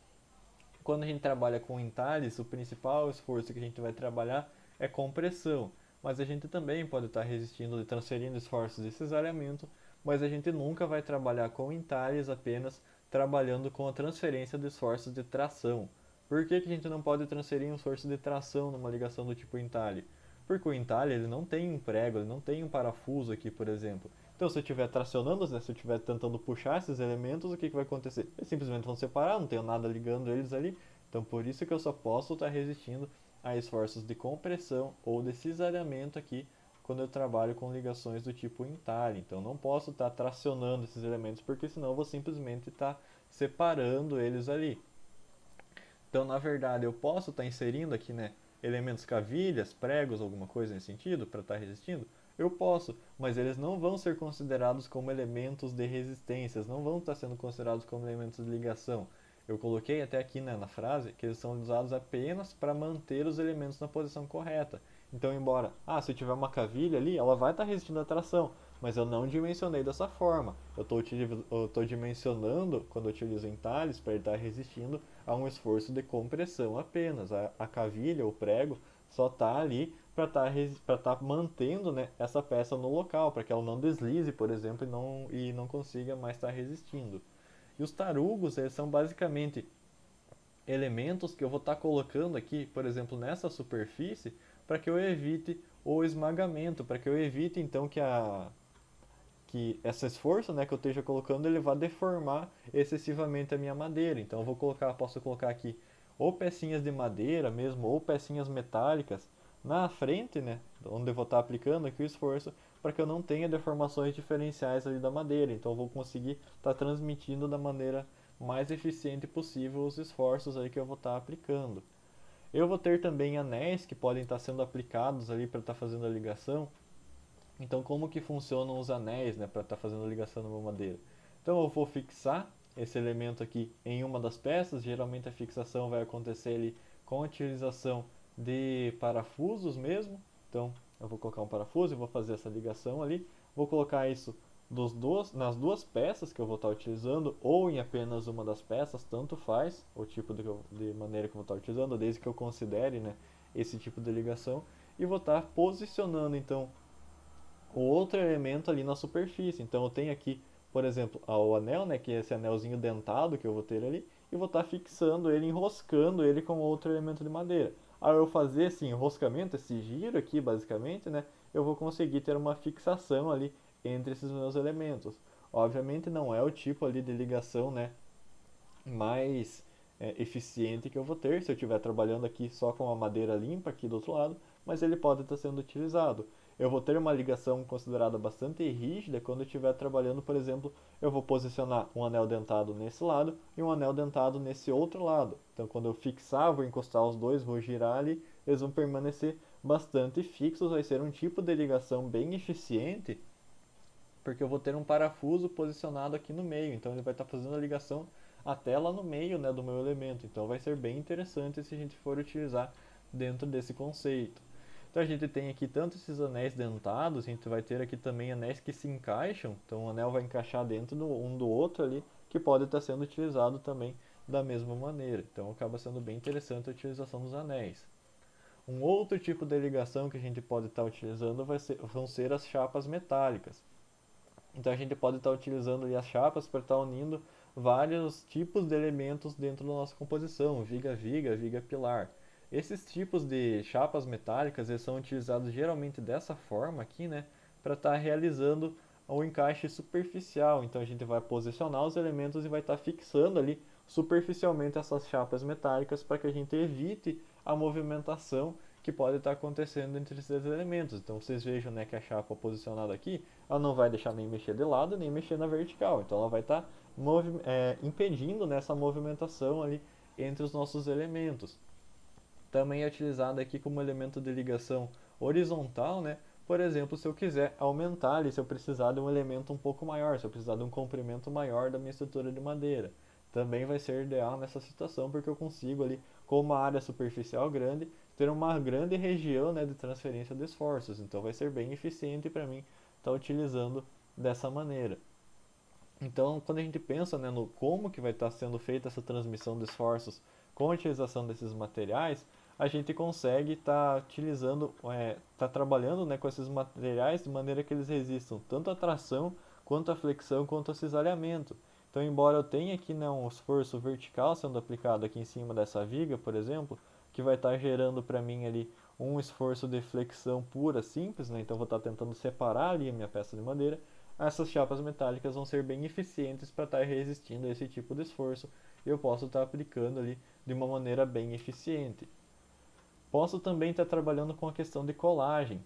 Quando a gente trabalha com entalhes, o principal esforço que a gente vai trabalhar é compressão. Mas a gente também pode estar resistindo e transferindo esforços de cisalhamento, mas a gente nunca vai trabalhar com entalhes apenas trabalhando com a transferência de esforços de tração. Por que, que a gente não pode transferir um esforço de tração numa ligação do tipo entalhe? Porque o entalhe ele não tem um prego, ele não tem um parafuso aqui, por exemplo. Então, se eu estiver tracionando, né, se eu estiver tentando puxar esses elementos, o que, que vai acontecer? Eles simplesmente vão separar, não tenho nada ligando eles ali. Então, por isso que eu só posso estar resistindo a esforços de compressão ou de cisalhamento aqui quando eu trabalho com ligações do tipo entalhe. Então, não posso estar tracionando esses elementos, porque senão eu vou simplesmente estar separando eles ali. Então, na verdade, eu posso estar inserindo aqui, né, elementos cavilhas, pregos, alguma coisa nesse sentido, para estar resistindo? Eu posso, mas eles não vão ser considerados como elementos de resistências, não vão estar sendo considerados como elementos de ligação. Eu coloquei até aqui, né, na frase que eles são usados apenas para manter os elementos na posição correta. Então, embora, se eu tiver uma cavilha ali, ela vai estar resistindo à tração, mas eu não dimensionei dessa forma. Eu estou dimensionando, quando eu utilizo entalhes, para ele estar resistindo a um esforço de compressão apenas. A cavilha, o prego, só está ali para estar mantendo, né, essa peça no local, para que ela não deslize, por exemplo, e não consiga mais estar resistindo. E os tarugos, eles são basicamente elementos que eu vou estar colocando aqui, por exemplo, nessa superfície, para que eu evite o esmagamento, para que eu evite então que esse esforço, né, que eu esteja colocando, ele vá deformar excessivamente a minha madeira. Então eu posso colocar aqui ou pecinhas de madeira mesmo, ou pecinhas metálicas na frente, né, onde eu vou estar aplicando aqui o esforço, para que eu não tenha deformações diferenciais ali da madeira. Então eu vou conseguir estar transmitindo da maneira mais eficiente possível os esforços aí que eu vou estar aplicando. Eu vou ter também anéis que podem estar sendo aplicados ali para estar fazendo a ligação. Então, como que funcionam os anéis, né, para estar fazendo a ligação numa madeira? Então, eu vou fixar esse elemento aqui em uma das peças. Geralmente a fixação vai acontecer ali com a utilização de parafusos mesmo. Então, eu vou colocar um parafuso e vou fazer essa ligação ali. Vou colocar isso nas duas peças que eu vou estar utilizando, ou em apenas uma das peças, tanto faz o tipo de maneira que eu vou estar utilizando, desde que eu considere, né, esse tipo de ligação. E vou estar posicionando então o outro elemento ali na superfície. Então eu tenho aqui, por exemplo, o anel, né, que é esse anelzinho dentado que eu vou ter ali, e vou estar fixando ele, enroscando ele com outro elemento de madeira. Ao eu fazer esse enroscamento, esse giro aqui, basicamente, né, eu vou conseguir ter uma fixação ali entre esses meus elementos. Obviamente não é o tipo ali de ligação, né, mais eficiente que eu vou ter se eu estiver trabalhando aqui só com a madeira limpa aqui do outro lado, mas ele pode estar sendo utilizado. Eu vou ter uma ligação considerada bastante rígida quando eu estiver trabalhando, por exemplo, eu vou posicionar um anel dentado nesse lado e um anel dentado nesse outro lado. Então, quando eu fixar, vou encostar os dois, vou girar ali, eles vão permanecer bastante fixos, vai ser um tipo de ligação bem eficiente, porque eu vou ter um parafuso posicionado aqui no meio, então ele vai estar fazendo a ligação até lá no meio, né, do meu elemento. Então vai ser bem interessante se a gente for utilizar dentro desse conceito. Então a gente tem aqui tanto esses anéis dentados, a gente vai ter aqui também anéis que se encaixam, então o anel vai encaixar dentro um do outro ali, que pode estar sendo utilizado também da mesma maneira. Então acaba sendo bem interessante a utilização dos anéis. Um outro tipo de ligação que a gente pode estar utilizando vão ser as chapas metálicas. Então a gente pode estar utilizando ali as chapas para estar unindo vários tipos de elementos dentro da nossa composição, viga-viga, viga-pilar. Esses tipos de chapas metálicas eles são utilizados geralmente dessa forma aqui, né, para estar realizando o encaixe superficial. Então a gente vai posicionar os elementos e vai estar fixando ali superficialmente essas chapas metálicas para que a gente evite a movimentação que pode estar acontecendo entre esses elementos. Então vocês vejam, né, que a chapa posicionada aqui, ela não vai deixar nem mexer de lado, nem mexer na vertical. Então ela vai estar impedindo nessa movimentação ali entre os nossos elementos. Também é utilizada aqui como elemento de ligação horizontal, né? Por exemplo, se eu quiser aumentar ali, se eu precisar de um elemento um pouco maior, se eu precisar de um comprimento maior da minha estrutura de madeira. Também vai ser ideal nessa situação, porque eu consigo ali, com uma área superficial grande, ter uma grande região, né, de transferência de esforços. Então vai ser bem eficiente para mim estar utilizando dessa maneira. Então, quando a gente pensa, né, no como que vai estar sendo feita essa transmissão de esforços com a utilização desses materiais, a gente consegue estar utilizando, estar trabalhando, né, com esses materiais de maneira que eles resistam tanto à tração, quanto à flexão, quanto ao cisalhamento. Então, embora eu tenha aqui, né, um esforço vertical sendo aplicado aqui em cima dessa viga, por exemplo, que vai estar gerando para mim ali um esforço de flexão pura, simples, né, então vou estar tentando separar ali a minha peça de madeira, essas chapas metálicas vão ser bem eficientes para estar resistindo a esse tipo de esforço e eu posso estar aplicando ali de uma maneira bem eficiente. Posso também estar trabalhando com a questão de colagem.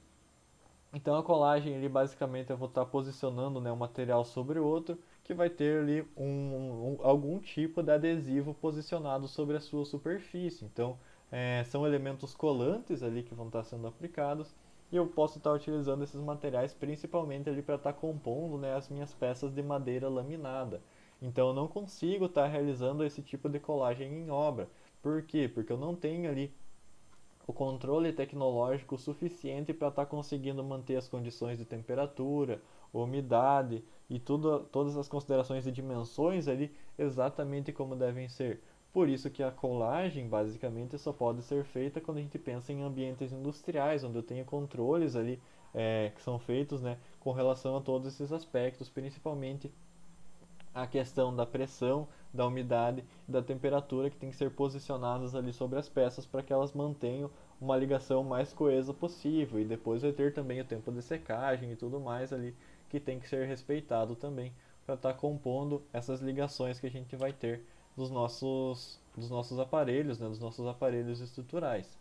Então a colagem ali basicamente eu vou estar posicionando, né, um material sobre o outro que vai ter ali algum tipo de adesivo posicionado sobre a sua superfície. Então são elementos colantes ali que vão estar sendo aplicados e eu posso estar utilizando esses materiais principalmente ali para estar compondo, né, as minhas peças de madeira laminada. Então eu não consigo estar realizando esse tipo de colagem em obra. Por quê? Porque eu não tenho ali o controle tecnológico suficiente para estar conseguindo manter as condições de temperatura, umidade e todas as considerações de dimensões ali exatamente como devem ser. Por isso que a colagem basicamente só pode ser feita quando a gente pensa em ambientes industriais, onde eu tenho controles ali que são feitos, né, com relação a todos esses aspectos, principalmente a questão da pressão, da umidade e da temperatura que tem que ser posicionadas ali sobre as peças para que elas mantenham uma ligação mais coesa possível. E depois vai ter também o tempo de secagem e tudo mais ali que tem que ser respeitado também para estar compondo essas ligações que a gente vai ter dos nossos aparelhos, né, dos nossos aparelhos estruturais.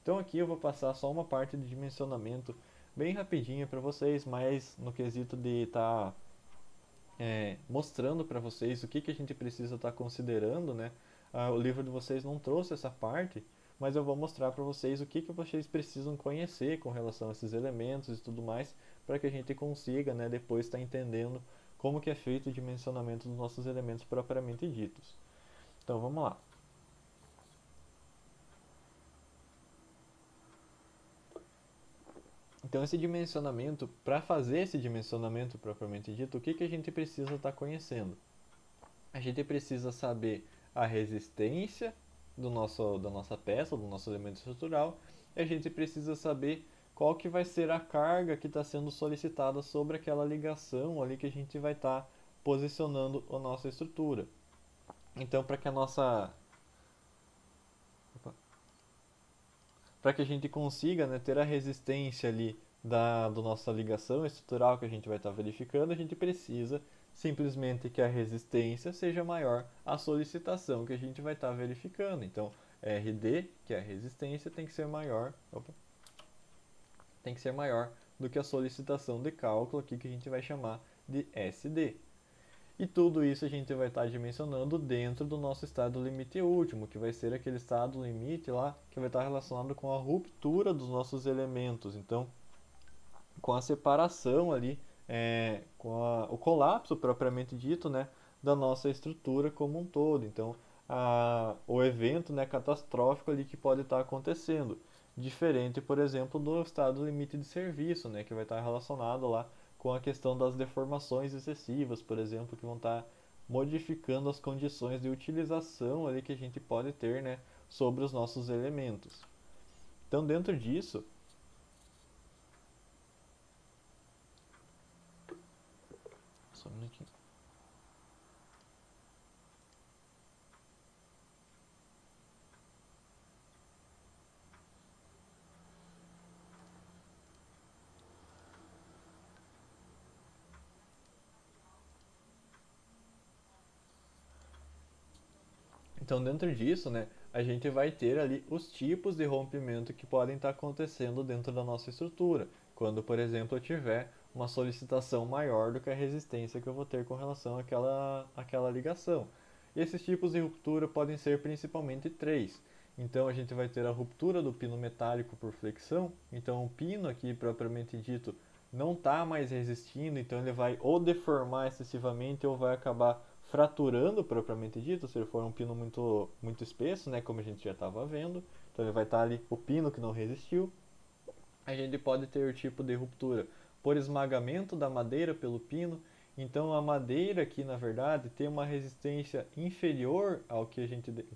Então aqui eu vou passar só uma parte de dimensionamento bem rapidinha para vocês, mas no quesito de estar mostrando para vocês o que a gente precisa estar considerando, né? O livro de vocês não trouxe essa parte, mas eu vou mostrar para vocês o que vocês precisam conhecer com relação a esses elementos e tudo mais, para que a gente consiga, né, depois estar entendendo como que é feito o dimensionamento dos nossos elementos propriamente ditos. Então vamos lá. Então esse dimensionamento, para fazer esse dimensionamento propriamente dito, o que a gente precisa estar conhecendo? A gente precisa saber a resistência da nossa peça, do nosso elemento estrutural, e a gente precisa saber qual que vai ser a carga que está sendo solicitada sobre aquela ligação ali que a gente vai estar posicionando a nossa estrutura. Então, para que a gente consiga, né, ter a resistência ali da nossa ligação estrutural que a gente vai estar verificando, a gente precisa simplesmente que a resistência seja maior à solicitação que a gente vai estar verificando. Então, RD, que é a resistência, tem que ser maior do que a solicitação de cálculo aqui que a gente vai chamar de SD. E tudo isso a gente vai estar dimensionando dentro do nosso estado limite último, que vai ser aquele estado limite lá que vai estar relacionado com a ruptura dos nossos elementos. Então, com a separação ali, o colapso propriamente dito, né, da nossa estrutura como um todo. Então, o evento, né, catastrófico ali que pode estar acontecendo. Diferente, por exemplo, do estado limite de serviço, né, que vai estar relacionado lá com a questão das deformações excessivas, por exemplo, que vão estar modificando as condições de utilização ali que a gente pode ter, né, sobre os nossos elementos. Então, dentro disso, só um minutinho. Então, dentro disso, né, a gente vai ter ali os tipos de rompimento que podem estar acontecendo dentro da nossa estrutura. Quando, por exemplo, eu tiver uma solicitação maior do que a resistência que eu vou ter com relação àquela ligação. E esses tipos de ruptura podem ser principalmente três. Então, a gente vai ter a ruptura do pino metálico por flexão. Então, o pino aqui, propriamente dito, não está mais resistindo, então ele vai ou deformar excessivamente ou vai acabar fraturando propriamente dito, se ele for um pino muito, muito espesso, né, como a gente já estava vendo. Então ele vai estar ali o pino que não resistiu. A gente pode ter o tipo de ruptura por esmagamento da madeira pelo pino. Então a madeira aqui, na verdade, tem uma resistência inferior ao que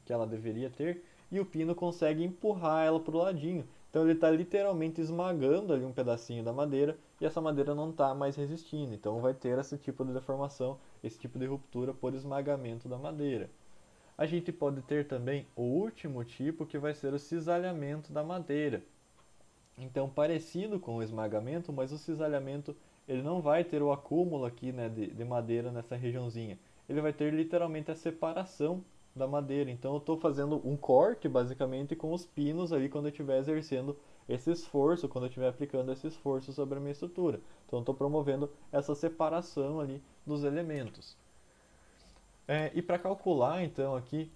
ela deveria ter e o pino consegue empurrar ela para o ladinho. Então ele está literalmente esmagando ali um pedacinho da madeira e essa madeira não está mais resistindo. Então vai ter esse tipo de deformação, esse tipo de ruptura por esmagamento da madeira. A gente pode ter também o último tipo que vai ser o cisalhamento da madeira. Então, parecido com o esmagamento, mas o cisalhamento ele não vai ter o acúmulo aqui, né, de madeira nessa regiãozinha. Ele vai ter literalmente a separação da madeira. Então, eu estou fazendo um corte basicamente com os pinos ali quando eu estiver exercendo esse esforço, quando eu estiver aplicando esse esforço sobre a minha estrutura. Então, eu estou promovendo essa separação ali dos elementos. E para calcular, então, aqui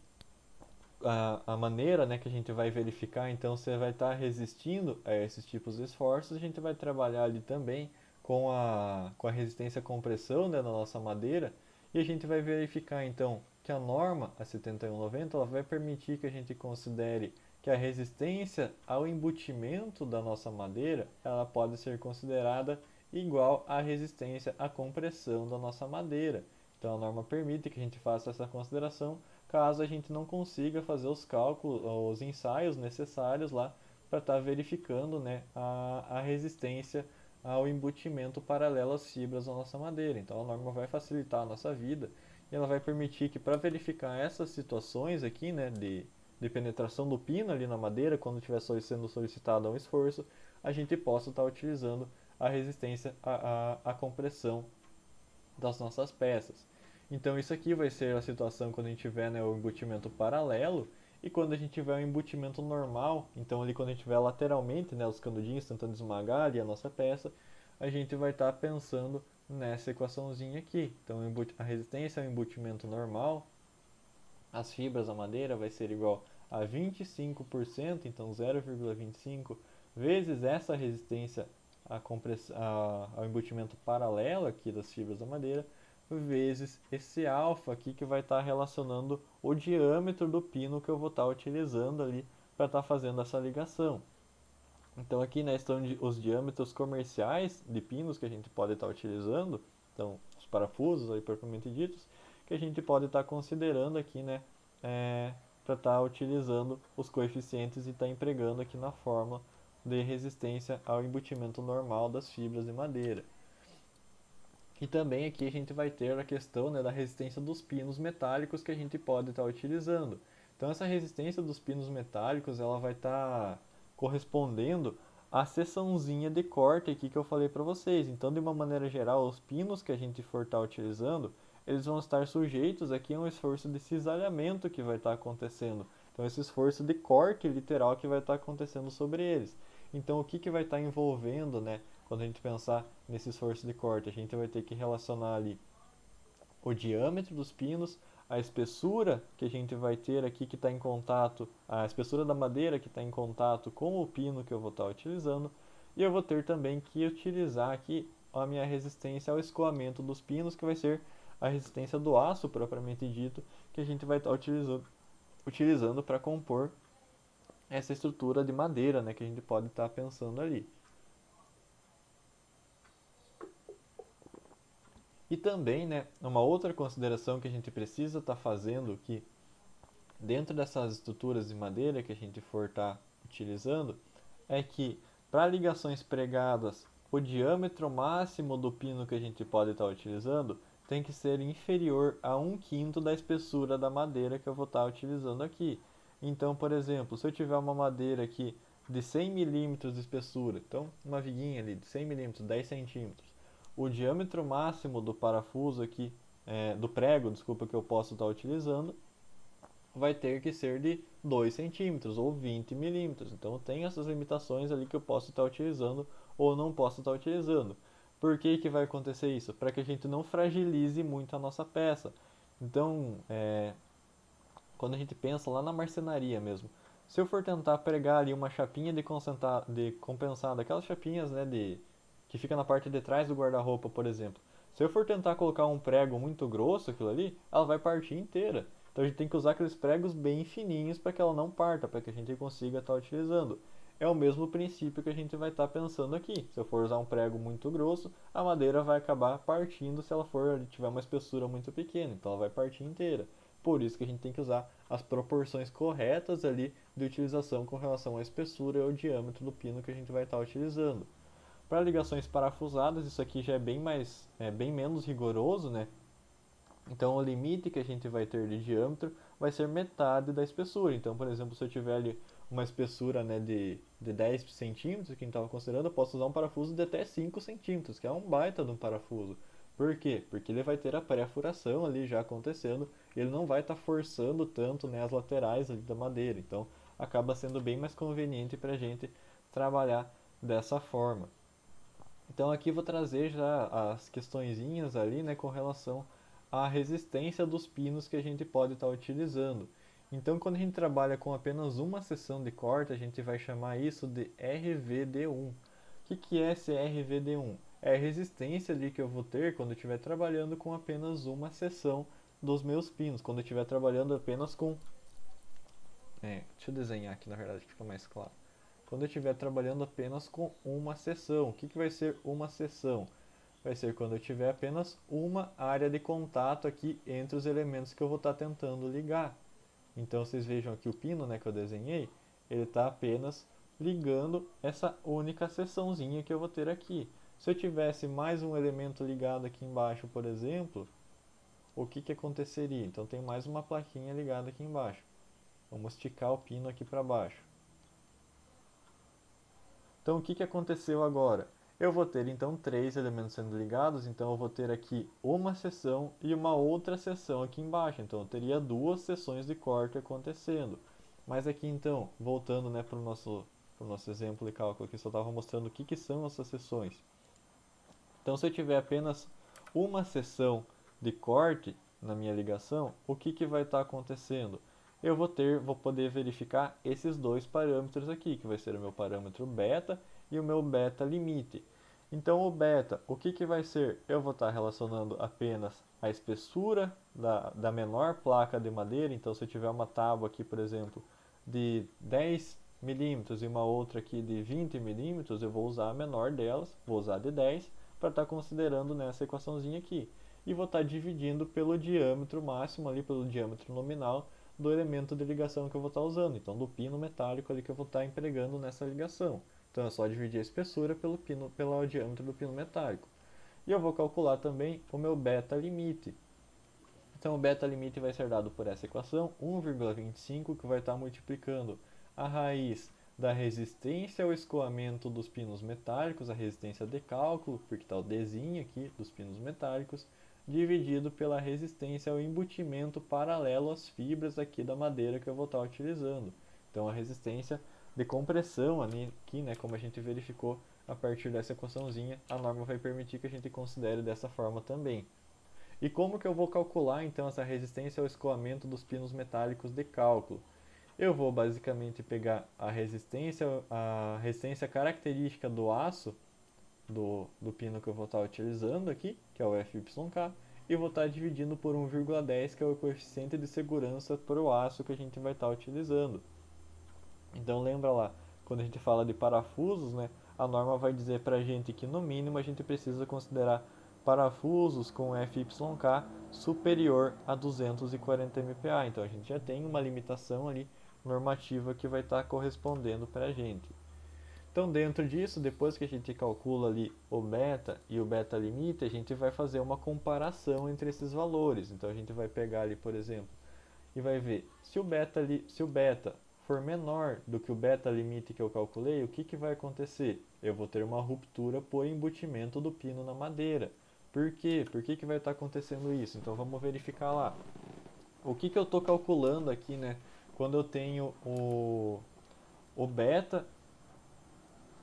a maneira, né, que a gente vai verificar, então você vai estar resistindo a esses tipos de esforços, a gente vai trabalhar ali também com a resistência à compressão, né, da nossa madeira, e a gente vai verificar então que a norma, a 7190, ela vai permitir que a gente considere que a resistência ao embutimento da nossa madeira, ela pode ser considerada igual à resistência à compressão da nossa madeira. Então a norma permite que a gente faça essa consideração caso a gente não consiga fazer os cálculos, os ensaios necessários lá para estar verificando, né, a resistência ao embutimento paralelo às fibras da nossa madeira. Então a norma vai facilitar a nossa vida e ela vai permitir que, para verificar essas situações aqui, né, de penetração do pino ali na madeira, quando estiver sendo solicitado um esforço, a gente possa estar utilizando a resistência à compressão das nossas peças. Então isso aqui vai ser a situação quando a gente tiver, né, o embutimento paralelo, e quando a gente tiver o embutimento normal, então ali quando a gente tiver lateralmente, né, os canudinhos tentando esmagar ali a nossa peça, a gente vai estar pensando nessa equaçãozinha aqui. Então a resistência ao embutimento normal, as fibras da madeira vai ser igual a 25%, então 0,25 vezes essa resistência ao embutimento paralelo aqui das fibras da madeira, vezes esse alfa aqui que vai estar relacionando o diâmetro do pino que eu vou estar utilizando ali para estar fazendo essa ligação. Então aqui, né, estão os diâmetros comerciais de pinos que a gente pode estar utilizando, então os parafusos aí propriamente ditos, que a gente pode estar considerando aqui, né, para estar utilizando os coeficientes e estar empregando aqui na fórmula de resistência ao embutimento normal das fibras de madeira. E também aqui a gente vai ter a questão, né, da resistência dos pinos metálicos que a gente pode estar utilizando. Então essa resistência dos pinos metálicos ela vai estar correspondendo à seçãozinha de corte aqui que eu falei para vocês. Então de uma maneira geral, os pinos que a gente for estar utilizando, eles vão estar sujeitos aqui a um esforço de cisalhamento que vai estar acontecendo. Então esse esforço de corte literal que vai estar acontecendo sobre eles. Então o que, que vai estar envolvendo, né, quando a gente pensar nesse esforço de corte? A gente vai ter que relacionar ali o diâmetro dos pinos, a espessura que a gente vai ter aqui que está em contato, a espessura da madeira que está em contato com o pino que eu vou estar utilizando, e eu vou ter também que utilizar aqui a minha resistência ao escoamento dos pinos, que vai ser a resistência do aço propriamente dito, que a gente vai estar utilizando para compor essa estrutura de madeira, né, que a gente pode estar pensando ali. E também, né, uma outra consideração que a gente precisa estar fazendo que dentro dessas estruturas de madeira que a gente for estar utilizando é que para ligações pregadas, o diâmetro máximo do pino que a gente pode estar utilizando tem que ser inferior a 1/5 da espessura da madeira que eu vou estar utilizando aqui. Então, por exemplo, se eu tiver uma madeira aqui de 100 milímetros de espessura, então uma viguinha ali de 100 milímetros, 10 centímetros, o diâmetro máximo do parafuso aqui, do prego, desculpa, que eu posso estar utilizando, vai ter que ser de 2 centímetros ou 20 milímetros. Então tem essas limitações ali que eu posso estar utilizando ou não posso estar utilizando. Por que, que vai acontecer isso? Para que a gente não fragilize muito a nossa peça. Então, quando a gente pensa lá na marcenaria mesmo, se eu for tentar pregar ali uma chapinha de compensado, aquelas chapinhas, né, que fica na parte de trás do guarda-roupa, por exemplo. Se eu for tentar colocar um prego muito grosso, aquilo ali, ela vai partir inteira. Então a gente tem que usar aqueles pregos bem fininhos para que ela não parta, para que a gente consiga estar utilizando. É o mesmo princípio que a gente vai estar pensando aqui. Se eu for usar um prego muito grosso, a madeira vai acabar partindo se ela tiver uma espessura muito pequena, então ela vai partir inteira. Por isso que a gente tem que usar as proporções corretas ali de utilização com relação à espessura e ao diâmetro do pino que a gente vai estar utilizando. Para ligações parafusadas, isso aqui já é bem menos rigoroso, né? Então o limite que a gente vai ter de diâmetro vai ser metade da espessura. Então, por exemplo, se eu tiver ali uma espessura, né, de 10 centímetros, que a gente estava considerando, eu posso usar um parafuso de até 5 centímetros, que é um baita de um parafuso. Por quê? Porque ele vai ter a pré-furação ali já acontecendo, e ele não vai estar forçando tanto, né, as laterais ali da madeira. Então acaba sendo bem mais conveniente para a gente trabalhar dessa forma. Então aqui vou trazer já as questõezinhas ali, né, com relação à resistência dos pinos que a gente pode estar utilizando. Então quando a gente trabalha com apenas uma seção de corte, a gente vai chamar isso de RVD1. O que é esse RVD1? É a resistência ali que eu vou ter quando eu estiver trabalhando com apenas uma seção dos meus pinos, quando eu estiver trabalhando apenas com... deixa eu desenhar aqui na verdade que fica mais claro. Quando eu estiver trabalhando apenas com uma seção. O que vai ser uma seção? Vai ser quando eu tiver apenas uma área de contato aqui entre os elementos que eu vou estar tentando ligar. Então vocês vejam aqui o pino, né, que eu desenhei, ele está apenas ligando essa única seçãozinha que eu vou ter aqui. Se eu tivesse mais um elemento ligado aqui embaixo, por exemplo, o que que aconteceria? Então tem mais uma plaquinha ligada aqui embaixo. Vamos esticar o pino aqui para baixo. Então o que que aconteceu agora? Eu vou ter então 3 elementos sendo ligados, então eu vou ter aqui uma seção e uma outra seção aqui embaixo. Então eu teria duas seções de corte acontecendo. Mas aqui então, voltando, né, para o nosso exemplo de cálculo aqui, só estava mostrando o que que são essas seções. Então se eu tiver apenas uma seção de corte na minha ligação, o que que vai estar acontecendo? Eu vou poder verificar esses dois parâmetros aqui, que vai ser o meu parâmetro beta e o meu beta limite. Então o beta, o que que vai ser? Eu vou estar relacionando apenas a espessura da menor placa de madeira. Então se eu tiver uma tábua aqui, por exemplo, de 10 milímetros e uma outra aqui de 20 milímetros, eu vou usar a menor delas, vou usar de 10, para estar considerando nessa equaçãozinha aqui. E vou estar dividindo pelo diâmetro máximo ali, pelo diâmetro nominal do elemento de ligação que eu vou estar usando. Então do pino metálico ali que eu vou estar empregando nessa ligação. Então é só dividir a espessura pelo diâmetro do pino metálico. E eu vou calcular também o meu beta limite. Então o beta limite vai ser dado por essa equação, 1,25, que vai estar multiplicando a raiz da resistência ao escoamento dos pinos metálicos, a resistência de cálculo, porque está o Dzinho aqui dos pinos metálicos, dividido pela resistência ao embutimento paralelo às fibras aqui da madeira que eu vou estar utilizando. Então a resistência de compressão aqui, né, como a gente verificou a partir dessa equaçãozinha, a norma vai permitir que a gente considere dessa forma também. E como que eu vou calcular então essa resistência ao escoamento dos pinos metálicos de cálculo? Eu vou basicamente pegar a resistência característica do aço do pino que eu vou estar utilizando aqui, que é o FYK, e vou estar dividindo por 1,10, que é o coeficiente de segurança para o aço que a gente vai estar utilizando. Então lembra lá, quando a gente fala de parafusos, né, a norma vai dizer para a gente que no mínimo a gente precisa considerar parafusos com FYK superior a 240 MPa. Então a gente já tem uma limitação ali normativa que vai estar correspondendo para a gente. Então dentro disso, depois que a gente calcula ali o beta e o beta limite, a gente vai fazer uma comparação entre esses valores. Então a gente vai pegar ali, por exemplo, e vai ver se o beta for menor do que o beta limite que eu calculei, o que que vai acontecer? Eu vou ter uma ruptura por embutimento do pino na madeira. Por quê? Por que que vai estar acontecendo isso? Então vamos verificar lá. O que que eu estou calculando aqui, né? Quando eu tenho o beta,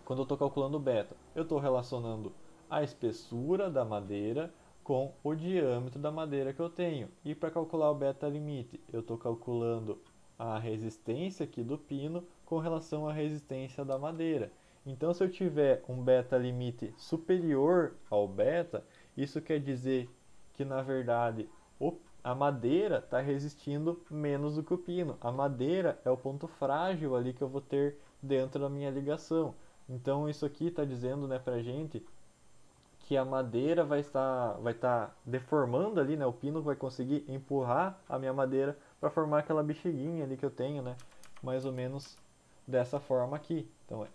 quando eu estou calculando o beta, eu estou relacionando a espessura da madeira com o diâmetro da madeira que eu tenho. E para calcular o beta limite, eu estou calculando a resistência aqui do pino com relação à resistência da madeira. Então, se eu tiver um beta limite superior ao beta, isso quer dizer que, na verdade, a madeira está resistindo menos do que o pino. A madeira é o ponto frágil ali que eu vou ter dentro da minha ligação. Então, isso aqui está dizendo, né, para gente que a madeira vai estar deformando ali, né? O pino vai conseguir empurrar a minha madeira para formar aquela bexiguinha ali que eu tenho, né? Mais ou menos dessa forma aqui. Então,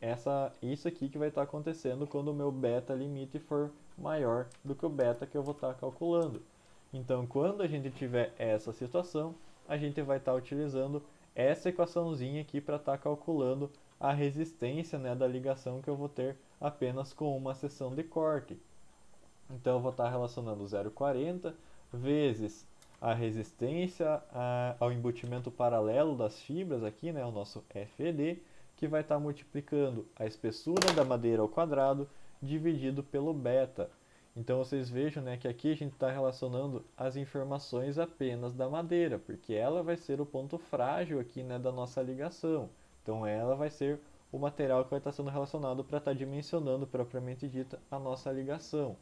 isso aqui que vai estar acontecendo quando o meu beta limite for maior do que o beta que eu vou estar calculando. Então, quando a gente tiver essa situação, a gente vai estar utilizando essa equaçãozinha aqui para estar calculando a resistência, né, da ligação que eu vou ter apenas com uma seção de corte. Então eu vou estar relacionando 0,40 vezes a resistência ao embutimento paralelo das fibras aqui, né, o nosso FED, que vai estar multiplicando a espessura da madeira ao quadrado dividido pelo beta. Então vocês vejam, né, que aqui a gente está relacionando as informações apenas da madeira, porque ela vai ser o ponto frágil aqui, né, da nossa ligação. Então ela vai ser o material que vai estar sendo relacionado para estar dimensionando propriamente dita a nossa ligação.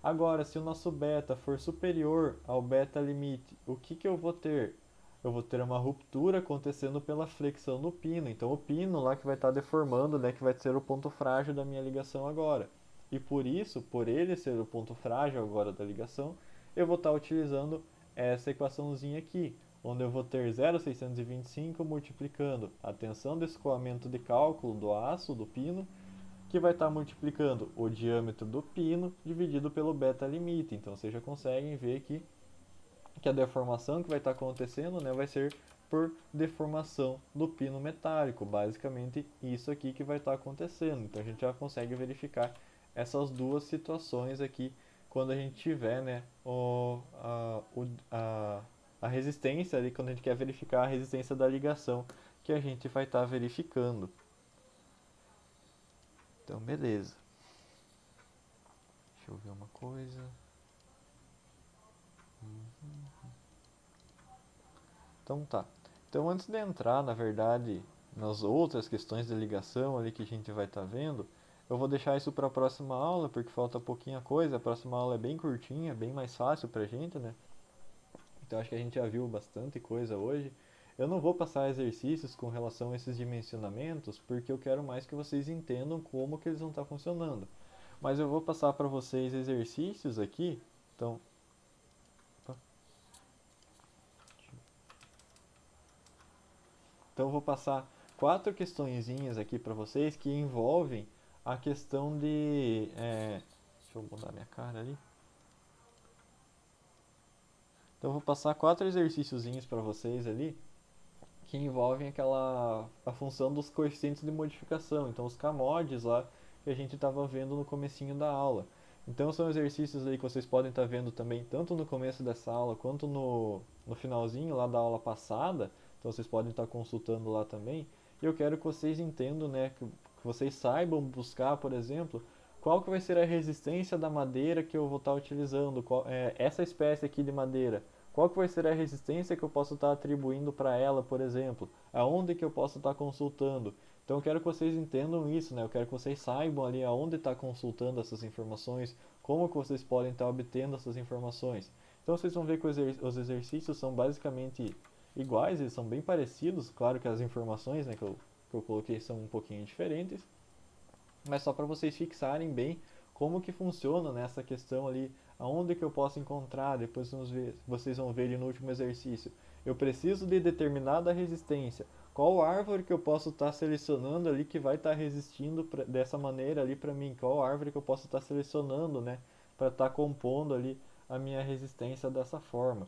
Agora, se o nosso beta for superior ao beta limite, o que que eu vou ter? Eu vou ter uma ruptura acontecendo pela flexão do pino. Então, o pino lá que vai estar deformando, né, que vai ser o ponto frágil da minha ligação agora. E por isso, por ele ser o ponto frágil agora da ligação, eu vou estar utilizando essa equaçãozinha aqui, onde eu vou ter 0,625 multiplicando a tensão de escoamento de cálculo do aço, do pino, que vai estar multiplicando o diâmetro do pino dividido pelo beta limite. Então vocês já conseguem ver que que a deformação que vai estar acontecendo, né, vai ser por deformação do pino metálico. Basicamente isso aqui que vai estar acontecendo. Então a gente já consegue verificar essas duas situações aqui quando a gente tiver, né, a resistência ali, quando a gente quer verificar a resistência da ligação que a gente vai estar verificando. Então beleza. Deixa eu ver uma coisa. Então tá. Então antes de entrar, na verdade, nas outras questões de ligação ali que a gente vai estar vendo, eu vou deixar isso para a próxima aula, porque falta pouquinha coisa. A próxima aula é bem curtinha, bem mais fácil pra gente, né? Então acho que a gente já viu bastante coisa hoje. Eu não vou passar exercícios com relação a esses dimensionamentos, porque eu quero mais que vocês entendam como que eles vão estar funcionando. Mas eu vou passar para vocês exercícios aqui. Então, Então eu vou passar 4 questõezinhas aqui para vocês que envolvem a questão de. Deixa eu mudar minha cara ali. Então eu vou passar 4 exercíciozinhos para vocês ali que envolvem a função dos coeficientes de modificação. Então os K-mods lá que a gente estava vendo no comecinho da aula. Então são exercícios aí que vocês podem estar vendo também tanto no começo dessa aula quanto no finalzinho lá da aula passada. Então vocês podem estar consultando lá também. E eu quero que vocês entendam, né, que vocês saibam buscar, por exemplo, qual que vai ser a resistência da madeira que eu vou estar utilizando, essa espécie aqui de madeira. Qual que vai ser a resistência que eu posso estar atribuindo para ela, por exemplo? Aonde que eu posso estar consultando? Então eu quero que vocês entendam isso, né? Eu quero que vocês saibam ali aonde está consultando essas informações, como que vocês podem estar obtendo essas informações. Então vocês vão ver que os exercícios são basicamente iguais, eles são bem parecidos. Claro que as informações, né, que eu coloquei são um pouquinho diferentes, mas só para vocês fixarem bem como que funciona nessa questão ali, aonde que eu posso encontrar, depois vocês vão ver ali no último exercício. Eu preciso de determinada resistência. Qual árvore que eu posso estar selecionando ali que vai estar resistindo dessa maneira ali para mim? Qual árvore que eu posso estar selecionando, né, para estar compondo ali a minha resistência dessa forma?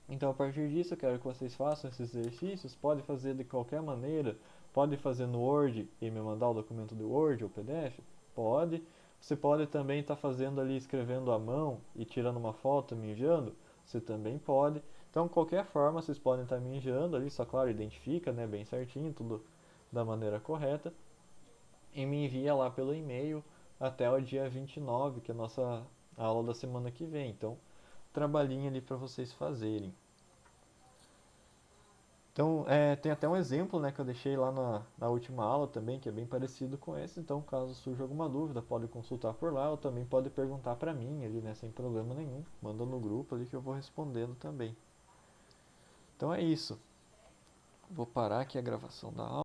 Então, a partir disso, eu quero que vocês façam esses exercícios. Pode fazer de qualquer maneira. Pode fazer no Word e me mandar o documento do Word ou PDF? Pode. Você pode também estar fazendo ali, escrevendo à mão e tirando uma foto, me enviando? Você também pode. Então, qualquer forma, vocês podem estar me enviando ali, só claro, identifica, né, bem certinho, tudo da maneira correta. E me envia lá pelo e-mail até o dia 29, que é a nossa aula da semana que vem. Então, trabalhinho ali para vocês fazerem. Então, tem até um exemplo, né, que eu deixei lá na última aula também, que é bem parecido com esse. Então, caso surja alguma dúvida, pode consultar por lá ou também pode perguntar para mim ali, né, sem problema nenhum. Manda no grupo ali que eu vou respondendo também. Então é isso. Vou parar aqui a gravação da aula.